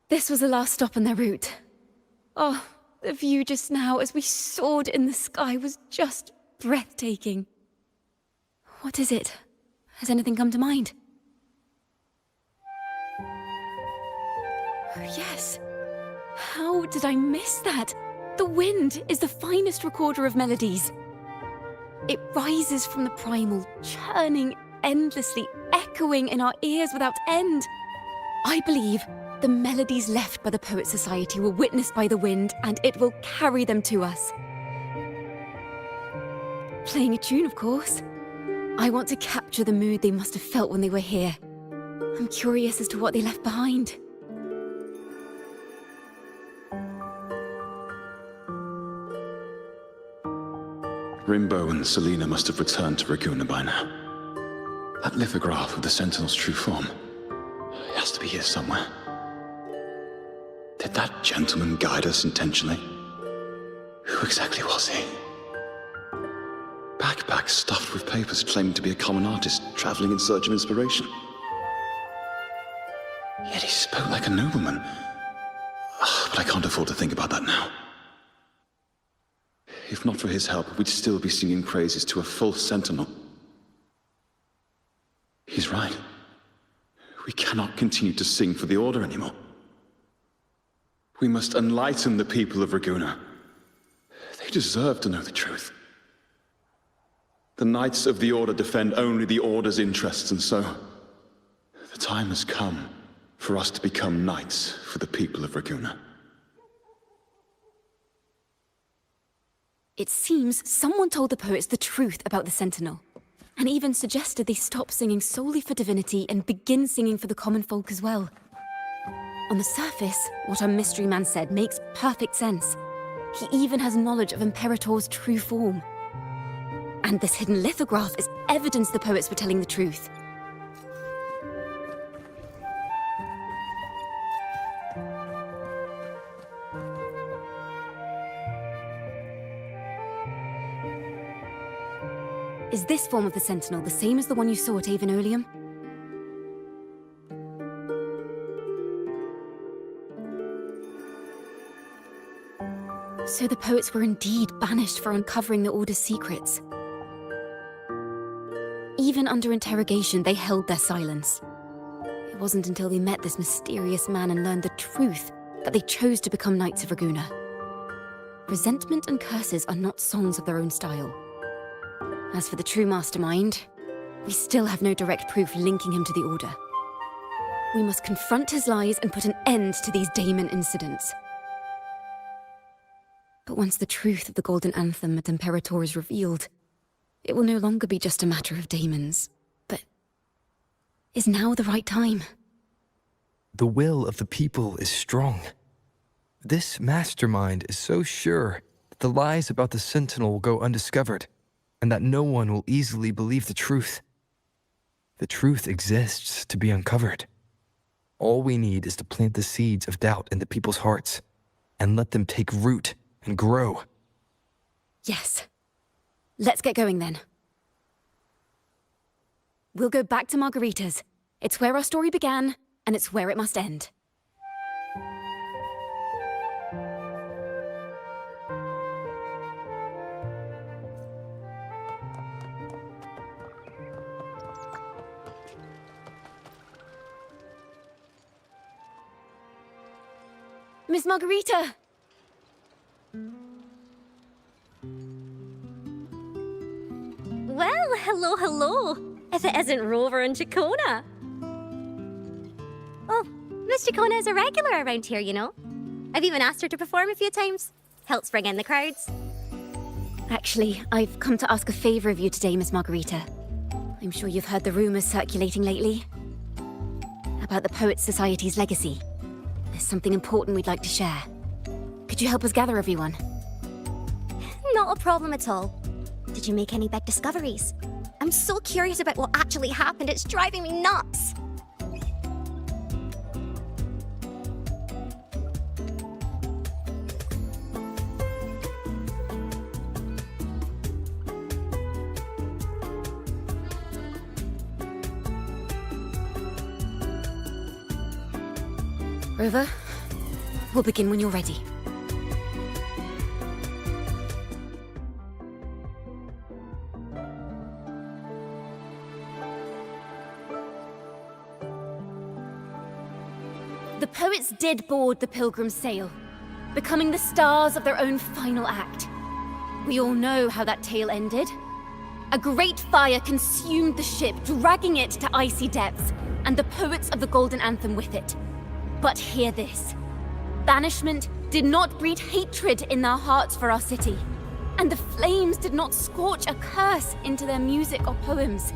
This was the last stop on their route. Oh, the view just now as we soared in the sky was just breathtaking. What is it? Has anything come to mind? Oh, yes. How did I miss that? The wind is the finest recorder of melodies. It rises from the primal, churning endlessly, echoing in our ears without end. I believe the melodies left by the Poets Society were witnessed by the wind, and it will carry them to us. Playing a tune, of course. I want to capture the mood they must have felt when they were here. I'm curious as to what they left behind. Rimbo and Selena must have returned to Raguna by now. That lithograph of the Sentinel's true form. It has to be here somewhere. Did that gentleman guide us intentionally? Who exactly was he? Backpack stuffed with papers claiming to be a common artist traveling in search of inspiration. Yet he spoke like a nobleman. But I can't afford to think about that now. If not for his help, we'd still be singing praises to a false sentinel. He's right. We cannot continue to sing for the Order anymore. We must enlighten the people of Raguna. They deserve to know the truth. The Knights of the Order defend only the Order's interests, and so the time has come for us to become knights for the people of Raguna. It seems someone told the poets the truth about the Sentinel, and even suggested they stop singing solely for divinity and begin singing for the common folk as well. On the surface, what our mystery man said makes perfect sense. He even has knowledge of Imperator's true form. And this hidden lithograph is evidence the poets were telling the truth. Is this form of the Sentinel the same as the one you saw at Avon Oleum? So the poets were indeed banished for uncovering the Order's secrets. Even under interrogation, they held their silence. It wasn't until they met this mysterious man and learned the truth that they chose to become Knights of Raguna. Resentment and curses are not songs of their own style. As for the true mastermind, we still have no direct proof linking him to the Order. We must confront his lies and put an end to these Daemon incidents. But once the truth of the Golden Anthem at Imperator is revealed, it will no longer be just a matter of daemons. But is now the right time? The will of the people is strong. This mastermind is so sure that the lies about the Sentinel will go undiscovered, and that no one will easily believe the truth. The truth exists to be uncovered. All we need is to plant the seeds of doubt in the people's hearts, and let them take root and grow. Yes. Let's get going then. We'll go back to Margarita's. It's where our story began, and it's where it must end. Miss Margarita! Well, hello. If it isn't Rover and Ciaccona. Oh, Miss Ciaccona is a regular around here, you know. I've even asked her to perform a few times. Helps bring in the crowds. Actually, I've come to ask a favor of you today, Miss Margarita. I'm sure you've heard the rumors circulating lately about the Poets Society's legacy. There's something important we'd like to share. Could you help us gather everyone? Not a problem at all. Did you make any big discoveries? I'm so curious about what actually happened, it's driving me nuts! Rover, we'll begin when you're ready. The poets did board the Pilgrim's sail, becoming the stars of their own final act. We all know how that tale ended. A great fire consumed the ship, dragging it to icy depths, and the poets of the Golden Anthem with it. But hear this. Banishment did not breed hatred in their hearts for our city, and the flames did not scorch a curse into their music or poems.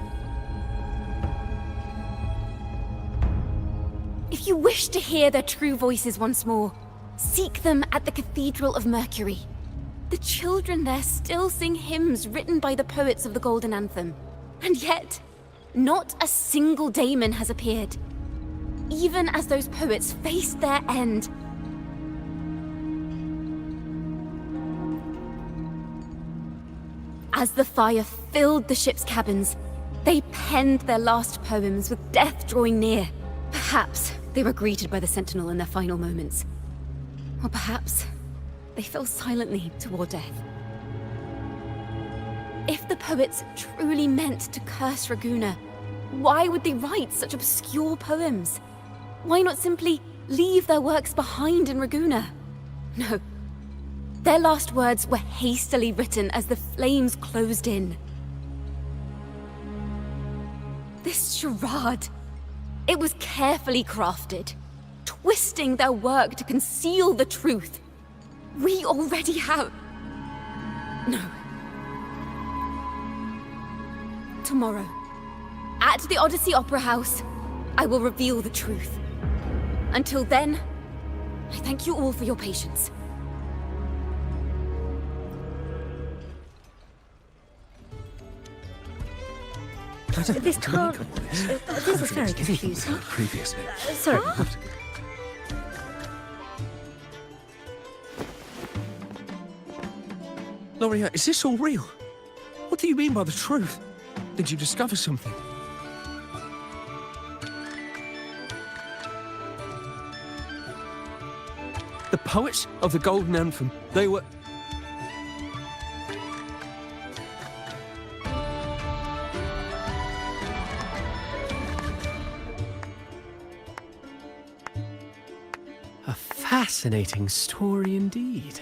If you wish to hear their true voices once more, seek them at the Cathedral of Mercury. The children there still sing hymns written by the poets of the Golden Anthem. And yet, not a single daemon has appeared, even as those poets faced their end. As the fire filled the ship's cabins, they penned their last poems with death drawing near. Perhaps they were greeted by the Sentinel in their final moments. Or perhaps they fell silently toward death. If the poets truly meant to curse Raguna, why would they write such obscure poems? Why not simply leave their works behind in Raguna? No. Their last words were hastily written as the flames closed in. charade. It was carefully crafted, twisting their work to conceal the truth. We already have... No. Tomorrow, at the Odyssey Opera House, I will reveal the truth. Until then, I thank you all for your patience. This can't... This is very confusing. Previously. Sorry. Loria, is this all real? What do you mean by the truth? Did you discover something? The poets of the Golden Anthem, they were... A fascinating story indeed.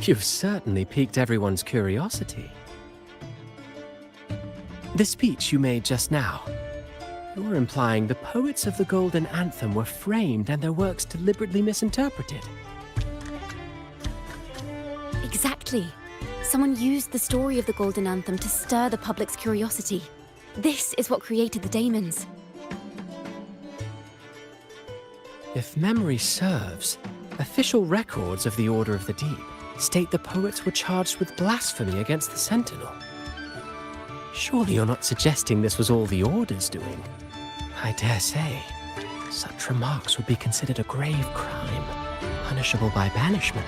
You've certainly piqued everyone's curiosity. The speech you made just now, you're implying the poets of the Golden Anthem were framed and their works deliberately misinterpreted. Exactly. Someone used the story of the Golden Anthem to stir the public's curiosity. This is what created the daemons. If memory serves, official records of the Order of the Deep state the poets were charged with blasphemy against the Sentinel. Surely you're not suggesting this was all the Order's doing? I dare say, such remarks would be considered a grave crime, punishable by banishment.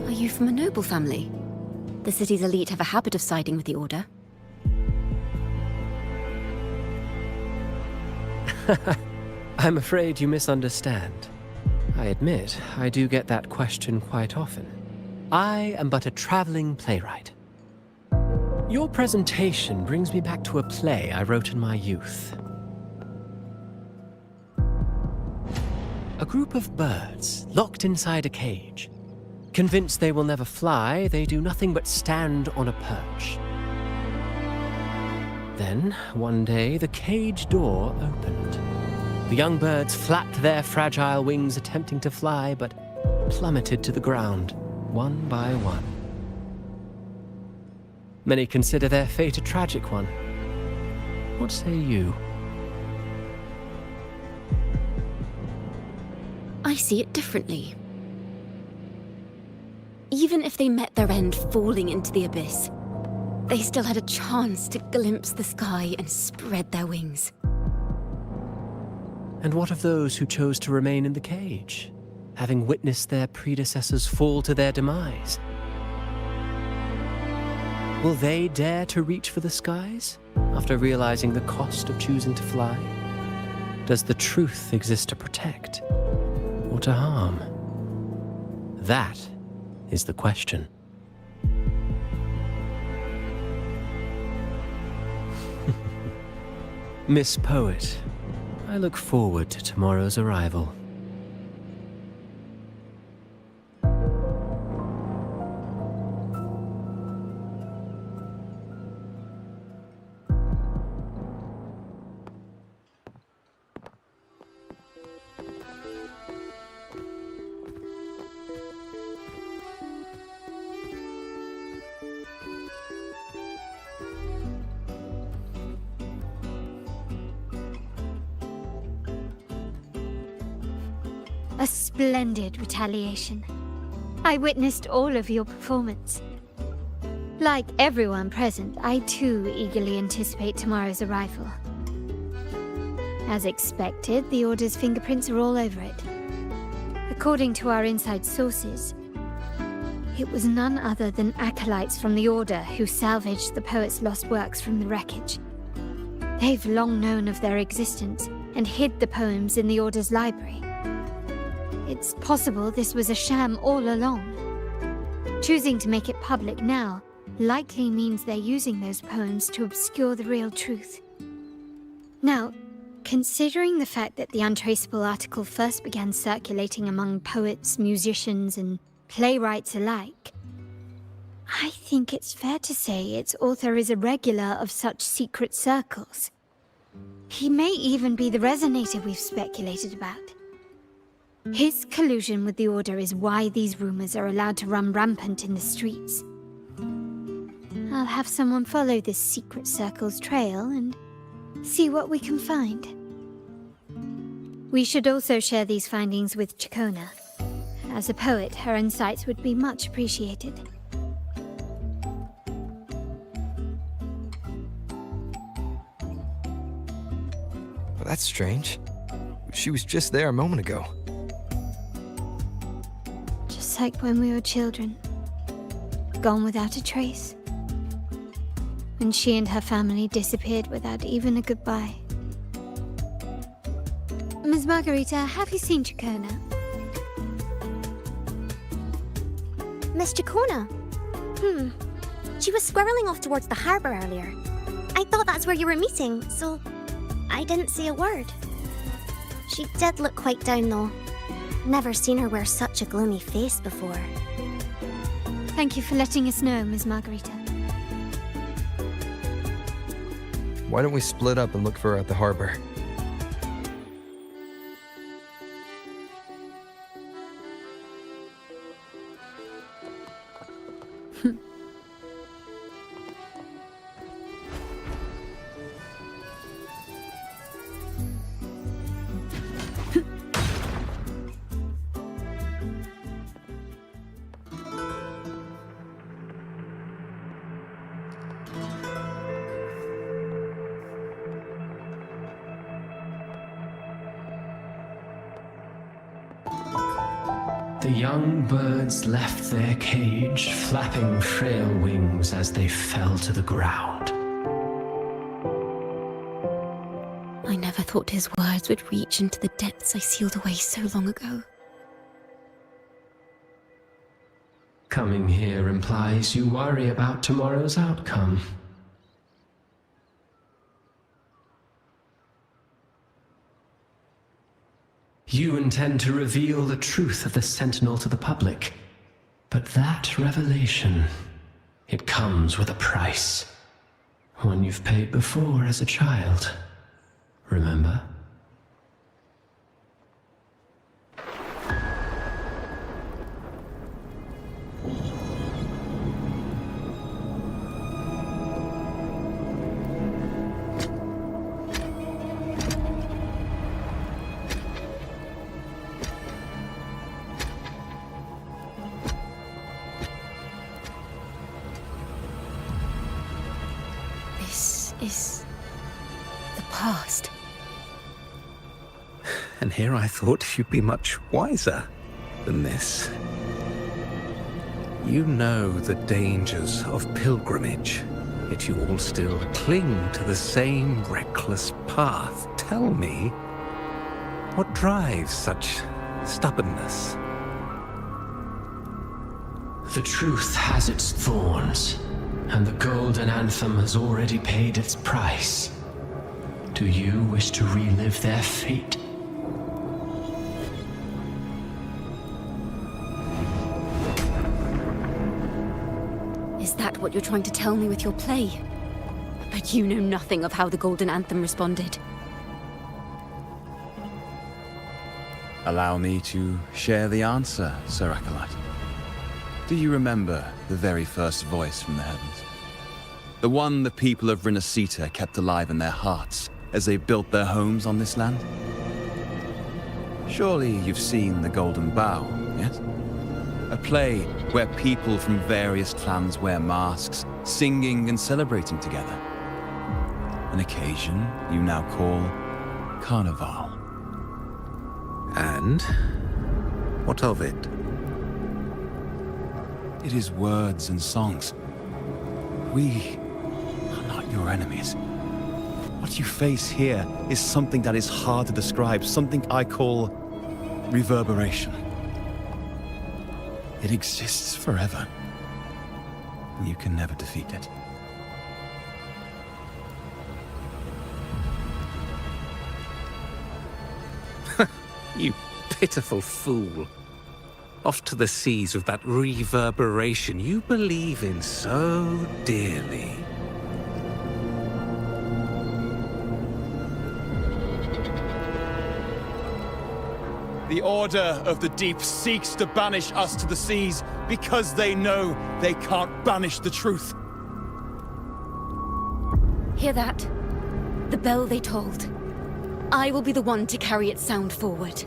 Are you from a noble family? The city's elite have a habit of siding with the Order. I'm afraid you misunderstand. I admit, I do get that question quite often. I am but a traveling playwright. Your presentation brings me back to a play I wrote in my youth. A group of birds locked inside a cage. Convinced they will never fly, they do nothing but stand on a perch. Then, one day, the cage door opened. The young birds flapped their fragile wings attempting to fly, but plummeted to the ground, one by one. Many consider their fate a tragic one. What say you? I see it differently. Even if they met their end falling into the abyss, they still had a chance to glimpse the sky and spread their wings. And what of those who chose to remain in the cage, having witnessed their predecessors fall to their demise? Will they dare to reach for the skies, after realizing the cost of choosing to fly? Does the truth exist to protect, or to harm? That is the question. Miss Poet, I look forward to tomorrow's arrival. A splendid retaliation. I witnessed all of your performance. Like everyone present, I too eagerly anticipate tomorrow's arrival. As expected, the Order's fingerprints are all over it. According to our inside sources, it was none other than acolytes from the Order who salvaged the poet's lost works from the wreckage. They've long known of their existence and hid the poems in the Order's library. It's possible this was a sham all along. Choosing to make it public now likely means they're using those poems to obscure the real truth. Now, considering the fact that the untraceable article first began circulating among poets, musicians, and playwrights alike, I think it's fair to say its author is a regular of such secret circles. He may even be the resonator we've speculated about. His collusion with the Order is why these rumors are allowed to run rampant in the streets. I'll have someone follow this secret circle's trail and see what we can find. We should also share these findings with Ciaccona. As a poet, her insights would be much appreciated. That's strange. She was just there a moment ago. Just like when we were children. Gone without a trace. When she and her family disappeared without even a goodbye. Ms. Margarita, have you seen Ciaccona? Miss Ciaccona? She was squirreling off towards the harbour earlier. I thought that's where you were meeting, so I didn't say a word. She did look quite down, though. Never seen her wear such a gloomy face before. Thank you for letting us know, Ms. Margarita. Why don't we split up and look for her at the harbor? The young birds left their cage, flapping frail wings as they fell to the ground. I never thought his words would reach into the depths I sealed away so long ago. Coming here implies you worry about tomorrow's outcome. You intend to reveal the truth of the Sentinel to the public. But that revelation, it comes with a price. One you've paid before as a child. Remember? Is the past. And here I thought you'd be much wiser than this. You know the dangers of pilgrimage, yet you all still cling to the same reckless path. Tell me, what drives such stubbornness? The truth has its thorns. And the Golden Anthem has already paid its price. Do you wish to relive their fate? Is that what you're trying to tell me with your play? But you know nothing of how the Golden Anthem responded. Allow me to share the answer, Sir Acolyte. Do you remember the very first voice from the heavens? The one the people of Renacita kept alive in their hearts as they built their homes on this land? Surely you've seen The Golden Bough, yes? A play where people from various clans wear masks, singing and celebrating together. An occasion you now call Carnival. And what of it? It is words and songs. We are not your enemies. What you face here is something that is hard to describe, something I call reverberation. It exists forever. You can never defeat it. You pitiful fool. off to the seas with that reverberation you believe in so dearly. The Order of the Deep seeks to banish us to the seas because they know they can't banish the truth. Hear that? The bell they tolled. I will be the one to carry its sound forward.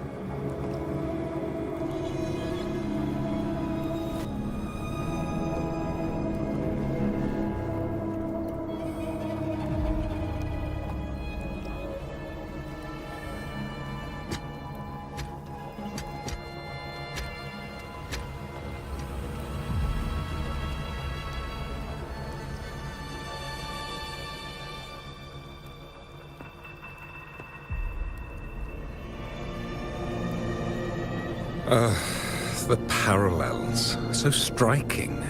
The parallels, so striking.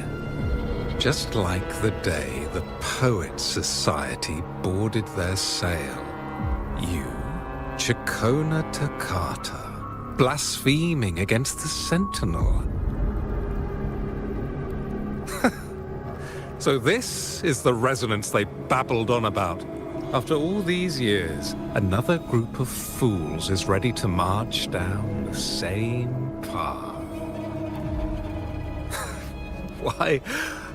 Just like the day the Poets Society boarded their sail. You, Ciaccona to Carter, blaspheming against the Sentinel. So this is the resonance they babbled on about. After all these years, another group of fools is ready to march down the same path. Why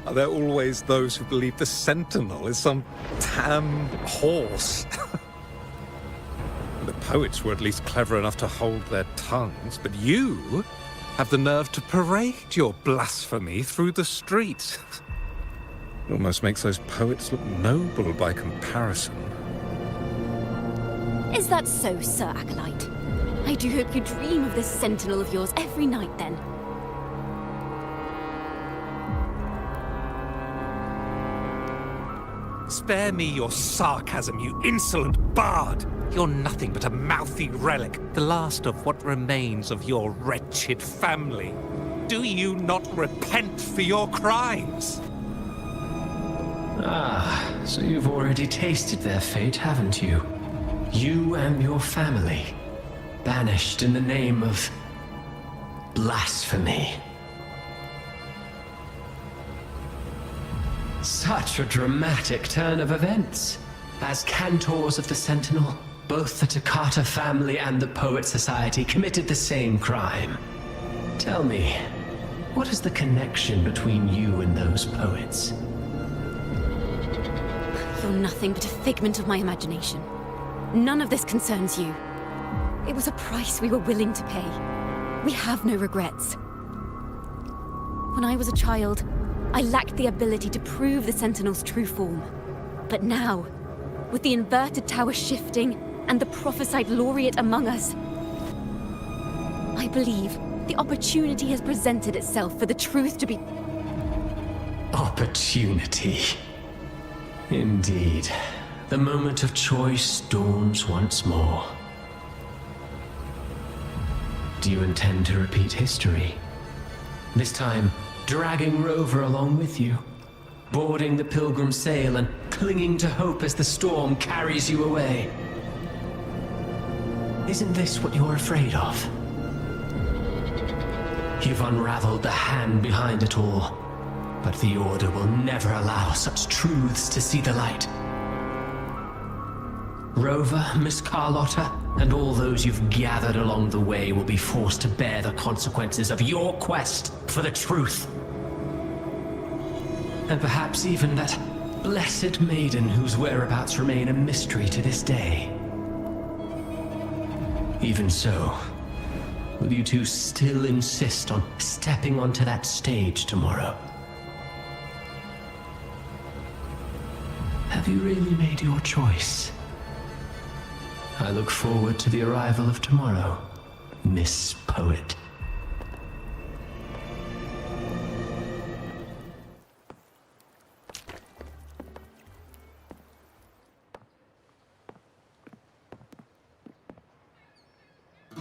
are there always those who believe the Sentinel is some damn horse? The poets were at least clever enough to hold their tongues, but you have the nerve to parade your blasphemy through the streets. It almost makes those poets look noble by comparison. Is that so, Sir Acolyte? I do hope you dream of this Sentinel of yours every night, then. Spare me your sarcasm, you insolent bard! You're nothing but a mouthy relic, the last of what remains of your wretched family. Do you not repent for your crimes? Ah, so you've already tasted their fate, haven't you? You and your family, banished in the name of blasphemy. Such a dramatic turn of events. As cantors of the Sentinel, both the Takata family and the Poet Society committed the same crime. Tell me, what is the connection between you and those poets? You're nothing but a figment of my imagination. None of this concerns you. It was a price we were willing to pay. We have no regrets. When I was a child, I lacked the ability to prove the Sentinel's true form. But now, with the inverted tower shifting and the prophesied laureate among us, I believe the opportunity has presented itself for the truth to be... Opportunity. Indeed. The moment of choice dawns once more. Do you intend to repeat history? This time, dragging Rover along with you, boarding the pilgrim sail and clinging to hope as the storm carries you away. Isn't this what you're afraid of? You've unraveled the hand behind it all, but the Order will never allow such truths to see the light. Rover, Miss Carlotta, and all those you've gathered along the way will be forced to bear the consequences of your quest for the truth. And perhaps even that blessed maiden whose whereabouts remain a mystery to this day. Even so, will you two still insist on stepping onto that stage tomorrow? Have you really made your choice? I look forward to the arrival of tomorrow, Miss Poet.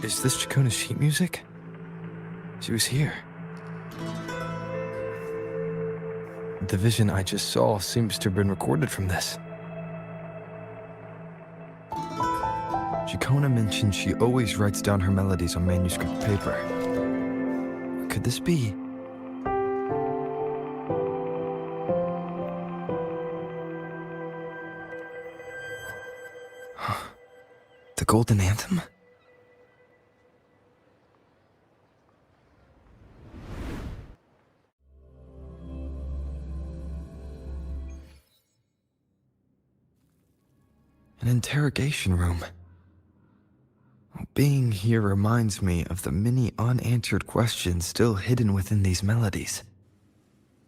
Is this Ciaccona's sheet music? She was here. The vision I just saw seems to have been recorded from this. Ciaccona mentioned she always writes down her melodies on manuscript paper. What could this be? The Golden Anthem? An interrogation room. Being here reminds me of the many unanswered questions still hidden within these melodies.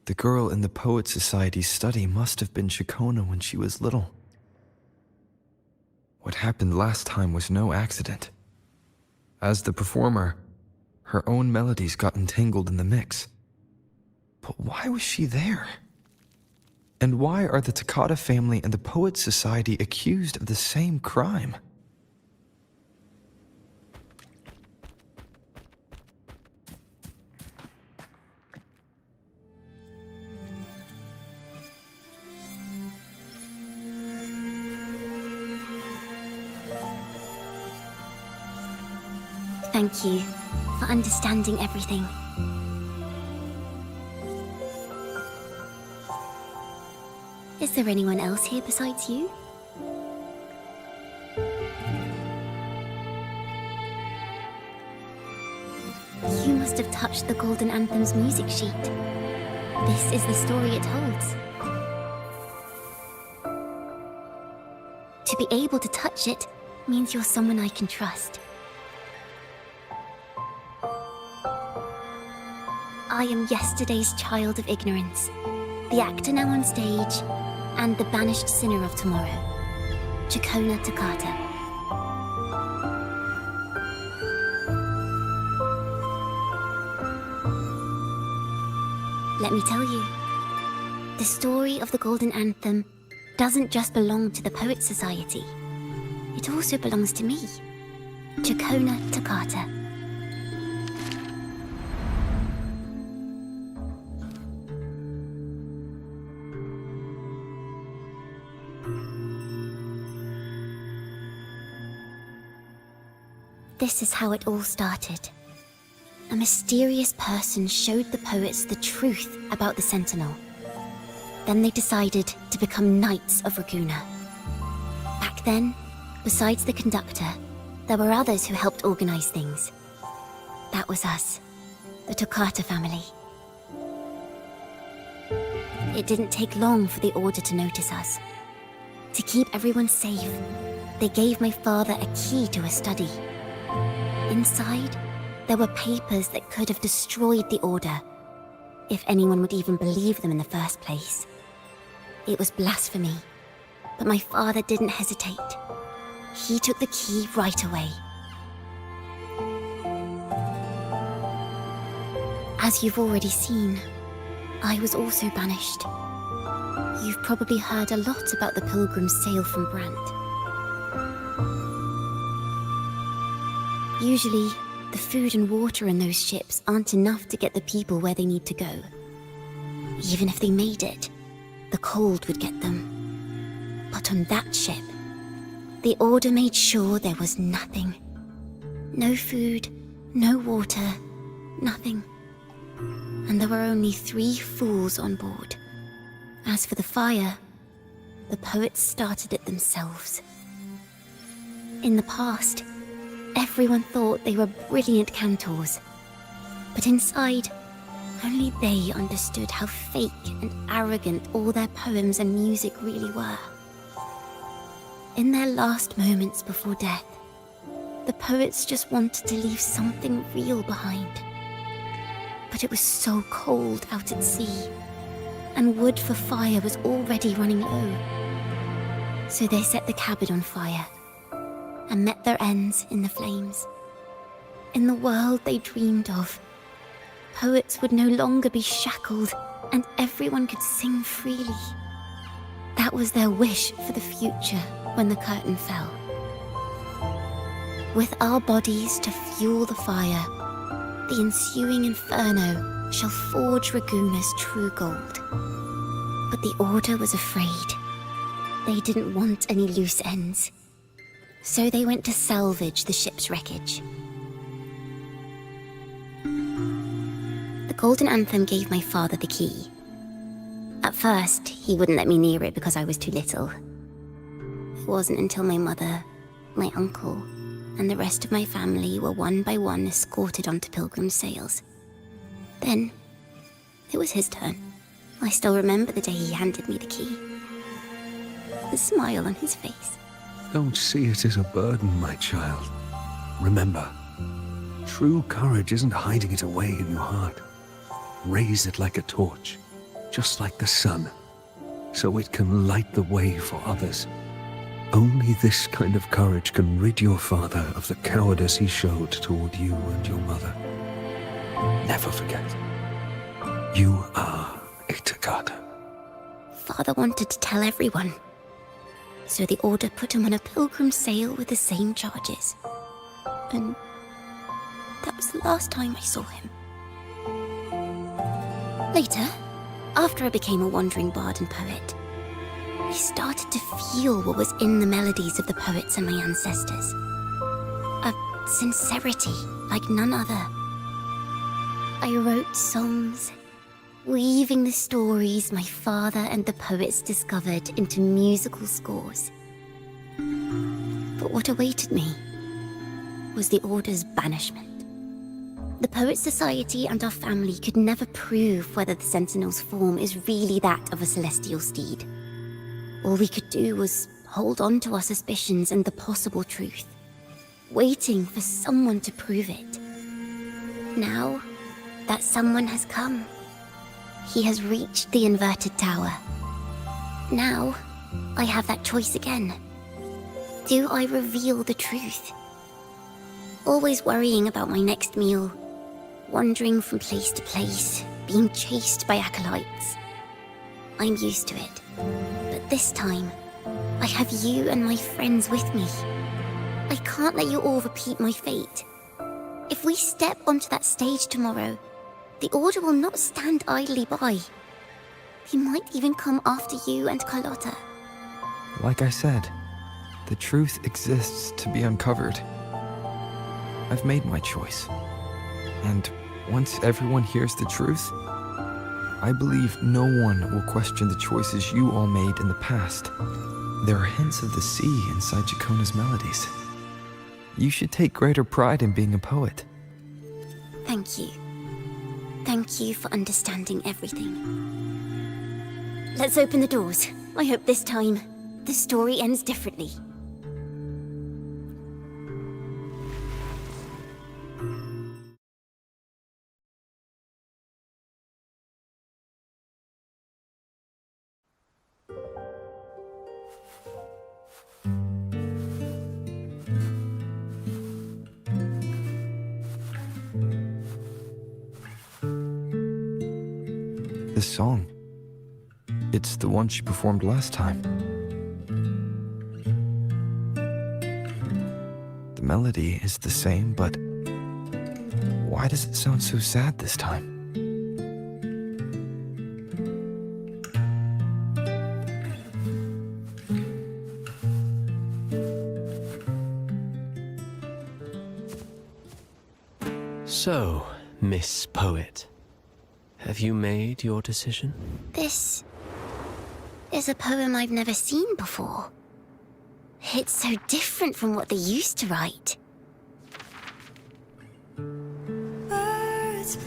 The girl in the Poet Society's study must have been Ciaccona when she was little. What happened last time was no accident. As the performer, her own melodies got entangled in the mix. But why was she there? And why are the Takata family and the Poet Society accused of the same crime? Thank you for understanding everything. Is there anyone else here besides you? You must have touched the Golden Anthem's music sheet. This is the story it holds. To be able to touch it means you're someone I can trust. I am yesterday's child of ignorance, the actor now on stage, and the banished sinner of tomorrow, Ciaccona Takata. Let me tell you, the story of the Golden Anthem doesn't just belong to the Poet Society. It also belongs to me, Ciaccona Takata. This is how it all started. A mysterious person showed the poets the truth about the Sentinel. Then they decided to become Knights of Raguena. Back then, besides the conductor, there were others who helped organize things. That was us, the Takata family. It didn't take long for the Order to notice us. To keep everyone safe, they gave my father a key to a study. Inside, there were papers that could have destroyed the Order, if anyone would even believe them in the first place. It was blasphemy, but my father didn't hesitate. He took the key right away. As you've already seen, I was also banished. You've probably heard a lot about the pilgrim's sail from Brant. Usually, the food and water in those ships aren't enough to get the people where they need to go. Even if they made it, the cold would get them. But on that ship, the Order made sure there was nothing. No food, no water, nothing. And there were only 3 fools on board. As for the fire, the poets started it themselves. In the past, everyone thought they were brilliant cantors. But inside, only they understood how fake and arrogant all their poems and music really were. In their last moments before death, the poets just wanted to leave something real behind. But it was so cold out at sea, and wood for fire was already running low. So they set the cabin on fire, and met their ends in the flames. In the world they dreamed of, poets would no longer be shackled, and everyone could sing freely. That was their wish for the future when the curtain fell. With our bodies to fuel the fire, the ensuing inferno shall forge Raguena's true gold. But the Order was afraid. They didn't want any loose ends. So they went to salvage the ship's wreckage. Golden Anthem gave my father the key. At first, he wouldn't let me near it because I was too little. It wasn't until my mother, my uncle, and the rest of my family were one by one escorted onto pilgrim sails. Then, it was his turn. I still remember the day he handed me the key. The smile on his face. Don't see it as a burden, my child. Remember, true courage isn't hiding it away in your heart. Raise it like a torch, just like the sun, so it can light the way for others. Only this kind of courage can rid your father of the cowardice he showed toward you and your mother. Never forget, you are a Ciaccona. Father wanted to tell everyone, so the Order put him on a pilgrim sail with the same charges. And that was the last time I saw him. Later, after I became a wandering bard and poet, I started to feel what was in the melodies of the poets and my ancestors. A sincerity like none other. I wrote songs, weaving the stories my father and the poets discovered into musical scores. But what awaited me was the Order's banishment. The Poet Society and our family could never prove whether the Sentinel's form is really that of a celestial steed. All we could do was hold on to our suspicions and the possible truth, waiting for someone to prove it. Now that someone has come, he has reached the inverted tower. Now, I have that choice again. Do I reveal the truth? Always worrying about my next meal, wandering from place to place, being chased by acolytes. I'm used to it. But this time, I have you and my friends with me. I can't let you all repeat my fate. If we step onto that stage tomorrow, the Order will not stand idly by. They might even come after you and Carlotta. Like I said, the truth exists to be uncovered. I've made my choice. And once everyone hears the truth, I believe no one will question the choices you all made in the past. There are hints of the sea inside Ciaccona's melodies. You should take greater pride in being a poet. Thank you. Thank you for understanding everything. Let's open the doors. I hope this time, the story ends differently. This song, it's the one she performed last time. The melody is the same, but why does it sound so sad this time? So, Miss Poet, have you made your decision? This is a poem I've never seen before. It's so different from what they used to write.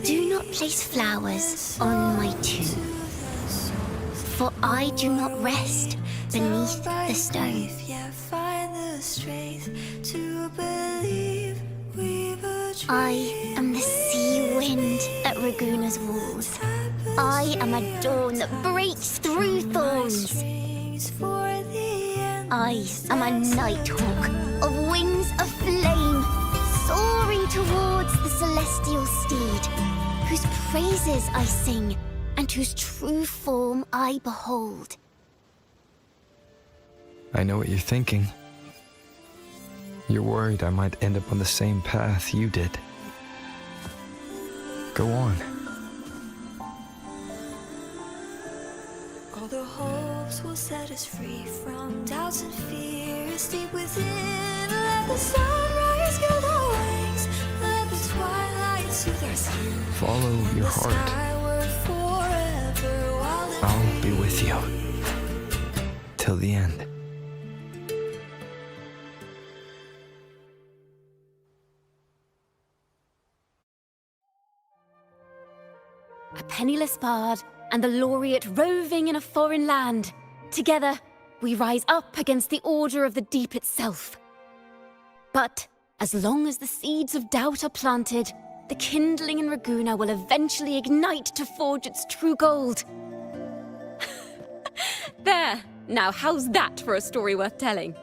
Do not place flowers on my tomb, for I do not rest beneath the stone. I am the sea wind at Raguna's walls. I am a dawn that breaks through thorns. I am a nighthawk of wings of flame, soaring towards the celestial steed, whose praises I sing and whose true form I behold. I know what you're thinking. You're worried I might end up on the same path you did. Go on. All the hopes will set us free from doubts and fears deep within. Let the sunrise gild our wings. Let the twilight soothe our skin. Follow your heart. I'll be with you. Till the end. A penniless bard and the laureate roving in a foreign land. Together, we rise up against the Order of the Deep itself. But as long as the seeds of doubt are planted, the kindling in Raguna will eventually ignite to forge its true gold. There! Now how's that for a story worth telling?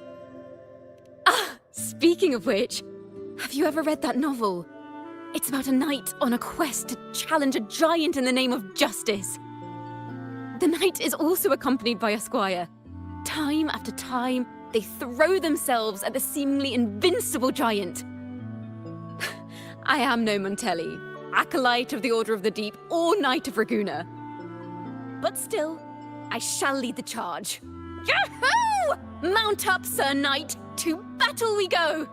Ah, speaking of which, have you ever read that novel? It's about a knight on a quest to challenge a giant in the name of justice. The knight is also accompanied by a squire. Time after time, they throw themselves at the seemingly invincible giant. I am no Montelli, acolyte of the Order of the Deep, or Knight of Raguna. But still, I shall lead the charge. Yahoo! Mount up, Sir Knight! To battle we go!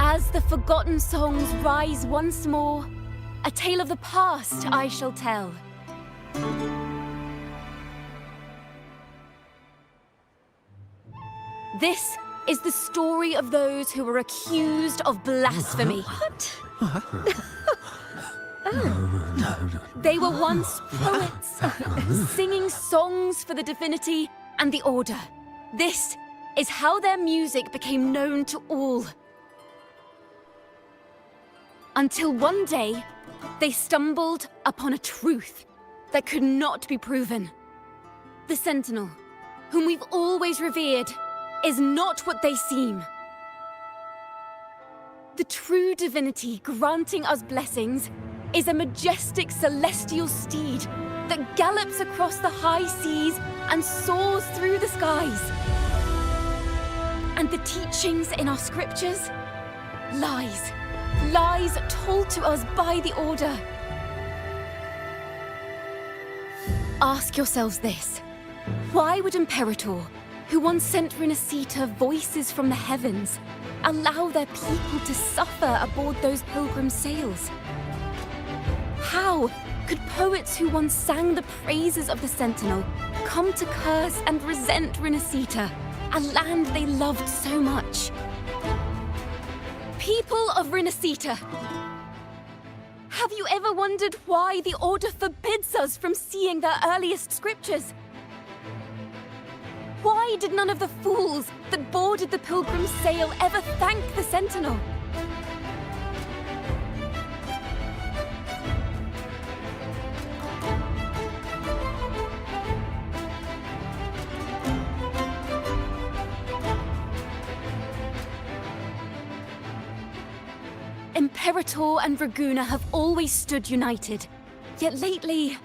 As the forgotten songs rise once more, a tale of the past I shall tell. This is the story of those who were accused of blasphemy. What? They were once poets, singing songs for the divinity and the Order. This is how their music became known to all. Until one day, they stumbled upon a truth that could not be proven. The Sentinel, whom we've always revered, is not what they seem. The true divinity granting us blessings is a majestic celestial steed that gallops across the high seas and soars through the skies. And the teachings in our scriptures? Lies. Lies told to us by the Order. Ask yourselves this. Why would Imperator, who once sent Renacita voices from the heavens, allow their people to suffer aboard those pilgrim sails? How could poets who once sang the praises of the Sentinel come to curse and resent Renacita, a land they loved so much? People of Renacita, have you ever wondered why the Order forbids us from seeing their earliest scriptures? Why did none of the fools that boarded the pilgrim sail ever thank the Sentinel? Imperator and Raguna have always stood united, yet lately,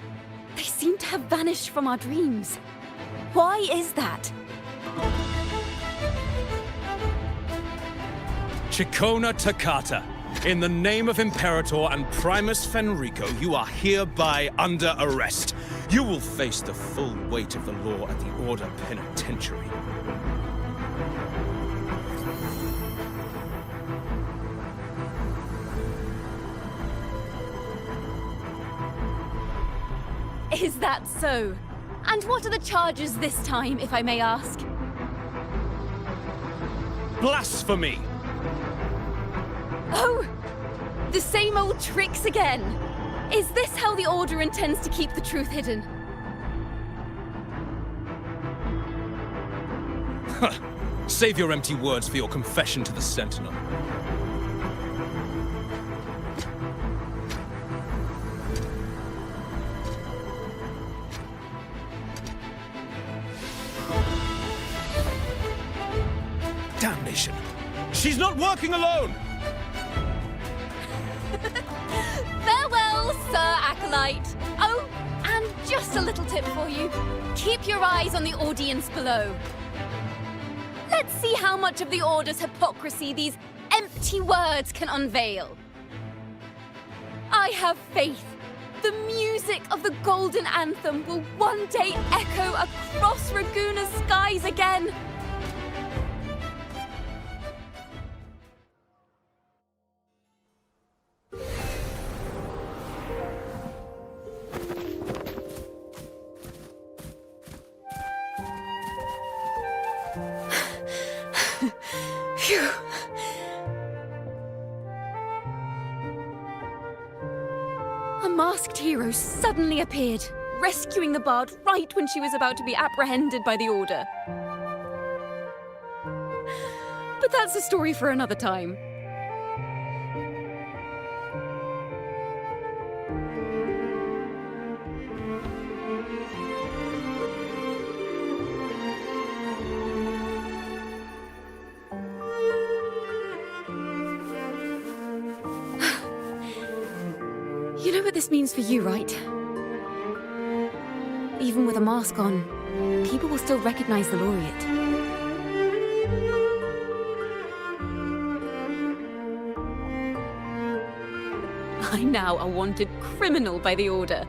they seem to have vanished from our dreams. Why is that? Ciaccona Toccata, in the name of Imperator and Primus Fenrico, you are hereby under arrest. You will face the full weight of the law at the Order Penitentiary. Is that so? And what are the charges this time, if I may ask? Blasphemy! Oh! The same old tricks again! Is this how the Order intends to keep the truth hidden? Save your empty words for your confession to the Sentinel. Damnation! She's not working alone! Farewell, Sir Acolyte! Oh, and just a little tip for you. Keep your eyes on the audience below. Let's see how much of the Order's hypocrisy these empty words can unveil. I have faith. The music of the Golden Anthem will one day echo across Raguna's skies again. Phew. A masked hero suddenly appeared, rescuing the bard right when she was about to be apprehended by the Order. But that's a story for another time. You know what this means for you, right? Even with a mask on, people will still recognize the laureate. I'm now a wanted criminal by the Order.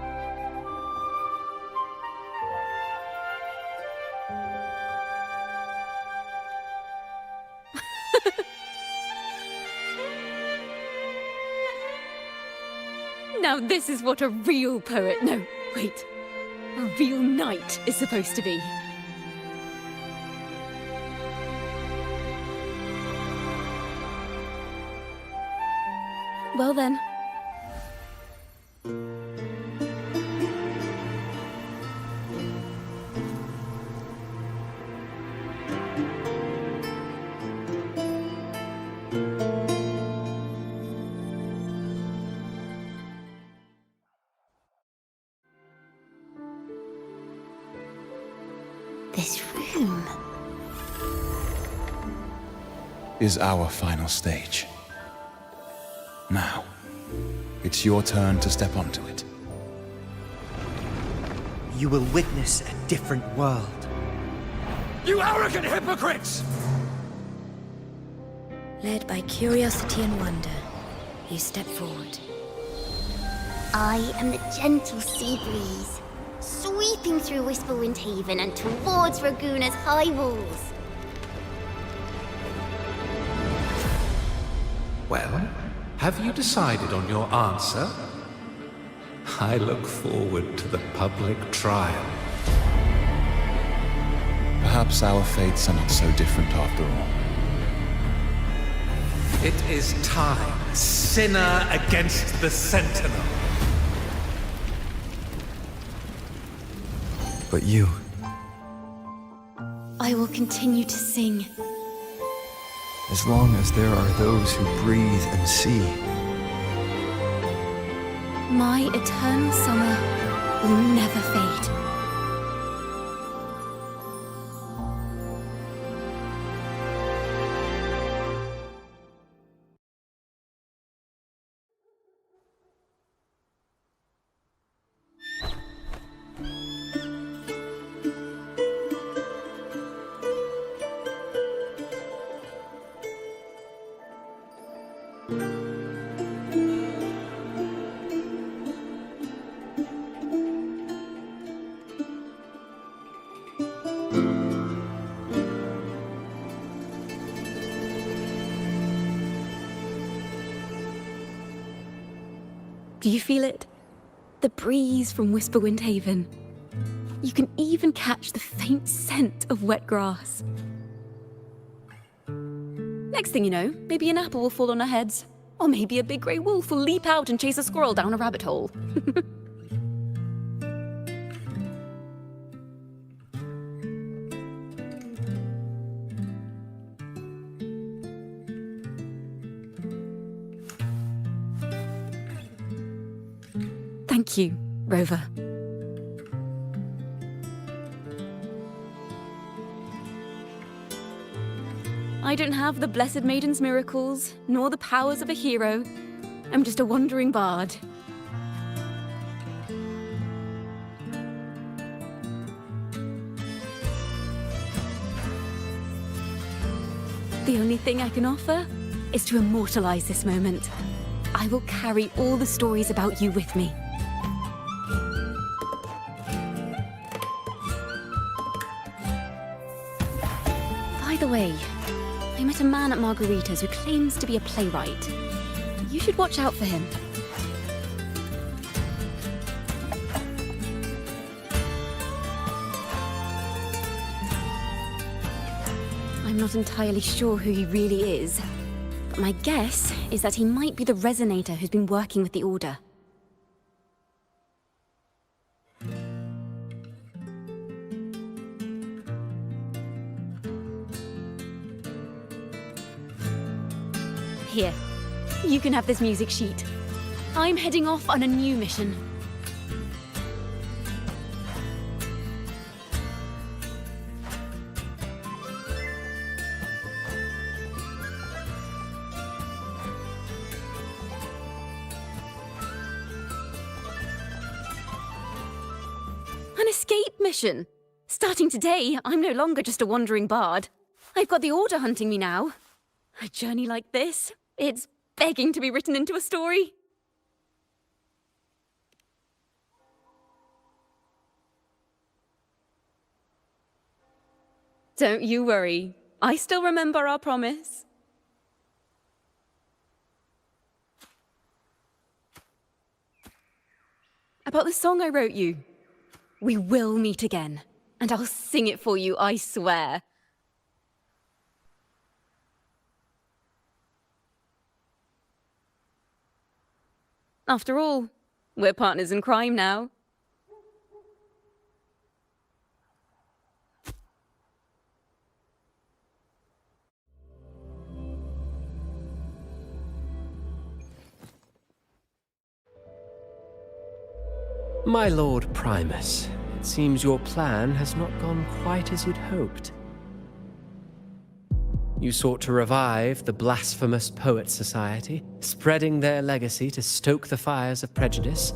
Now this is what a real poet, no, wait, a real knight is supposed to be. Well then. This room is our final stage. Now, it's your turn to step onto it. You will witness a different world. You arrogant hypocrites! Led by curiosity and wonder, you step forward. I am the gentle sea breeze, sweeping through Whisperwind Haven and towards Raguna's high walls. Well, have you decided on your answer? I look forward to the public trial. Perhaps our fates are not so different after all. It is time, sinner against the Sentinel. But you... I will continue to sing. As long as there are those who breathe and see. My eternal summer will never fade. Do you feel it? The breeze from Whisperwind Haven. You can even catch the faint scent of wet grass. Next thing you know, maybe an apple will fall on our heads. Or maybe a big grey wolf will leap out and chase a squirrel down a rabbit hole. Thank you, Rover. I don't have the Blessed Maiden's miracles, nor the powers of a hero. I'm just a wandering bard. The only thing I can offer is to immortalize this moment. I will carry all the stories about you with me. By the way, I met a man at Margarita's who claims to be a playwright. You should watch out for him. I'm not entirely sure who he really is, but my guess is that he might be the Resonator who's been working with the Order. Here, you can have this music sheet. I'm heading off on a new mission. An escape mission! Starting today, I'm no longer just a wandering bard. I've got the Order hunting me now. A journey like this, it's begging to be written into a story. Don't you worry. I still remember our promise. About the song I wrote you. We will meet again, and I'll sing it for you, I swear. After all, we're partners in crime now. My Lord Primus, it seems your plan has not gone quite as you'd hoped. You sought to revive the blasphemous Poets Society, spreading their legacy to stoke the fires of prejudice,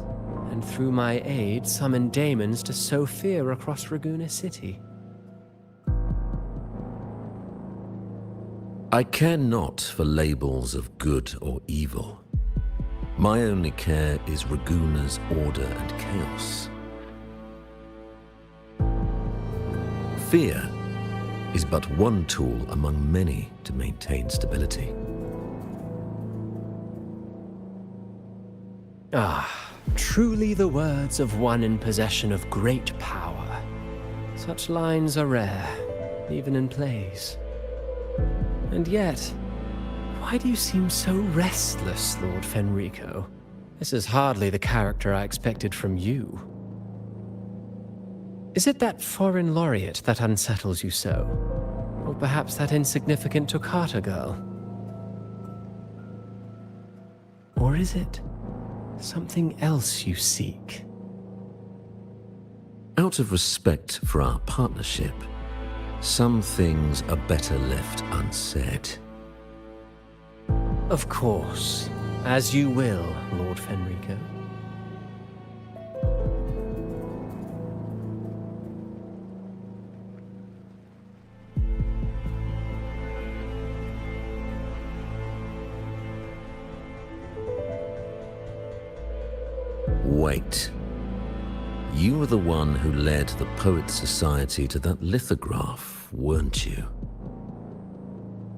and through my aid summon daemons to sow fear across Raguena City. I care not for labels of good or evil. My only care is Raguena's order and chaos. Fear is but one tool among many to maintain stability. Ah, truly the words of one in possession of great power. Such lines are rare, even in plays. And yet, why do you seem so restless, Lord Fenrico? This is hardly the character I expected from you. Is it that foreign laureate that unsettles you so? Or perhaps that insignificant Toccata girl? Or is it something else you seek? Out of respect for our partnership, some things are better left unsaid. Of course. As you will, Lord Fenrico. Wait. You were the one who led the Poets Society to that lithograph, weren't you?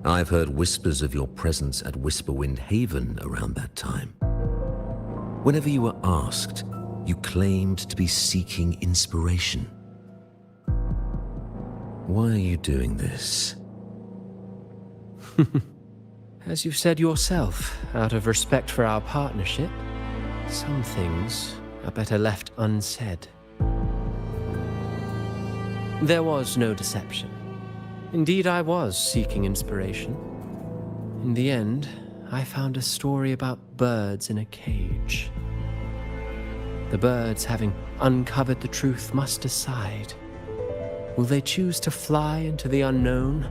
I've heard whispers of your presence at Whisperwind Haven around that time. Whenever you were asked, you claimed to be seeking inspiration. Why are you doing this? As you've said yourself, out of respect for our partnership, some things are better left unsaid. There was no deception. Indeed, I was seeking inspiration. In the end, I found a story about birds in a cage. The birds, having uncovered the truth, must decide. Will they choose to fly into the unknown,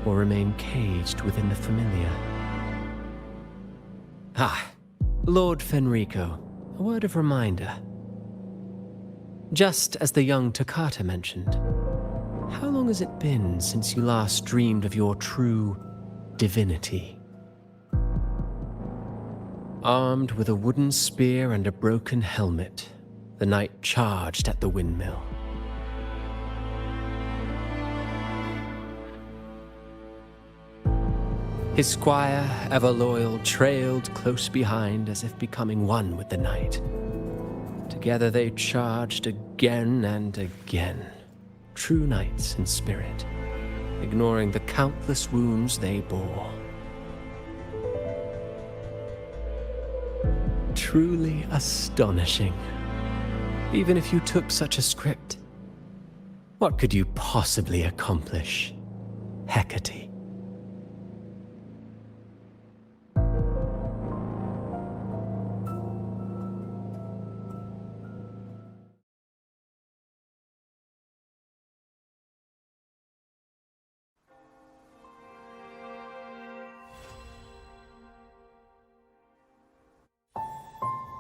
or remain caged within the familiar? Lord Fenrico, a word of reminder. Just as the young Toccata mentioned, how long has it been since you last dreamed of your true divinity? Armed with a wooden spear and a broken helmet, the knight charged at the windmill. His squire, ever loyal, trailed close behind as if becoming one with the knight. Together they charged again and again, true knights in spirit, ignoring the countless wounds they bore. Truly astonishing. Even if you took such a script, what could you possibly accomplish, Hecate?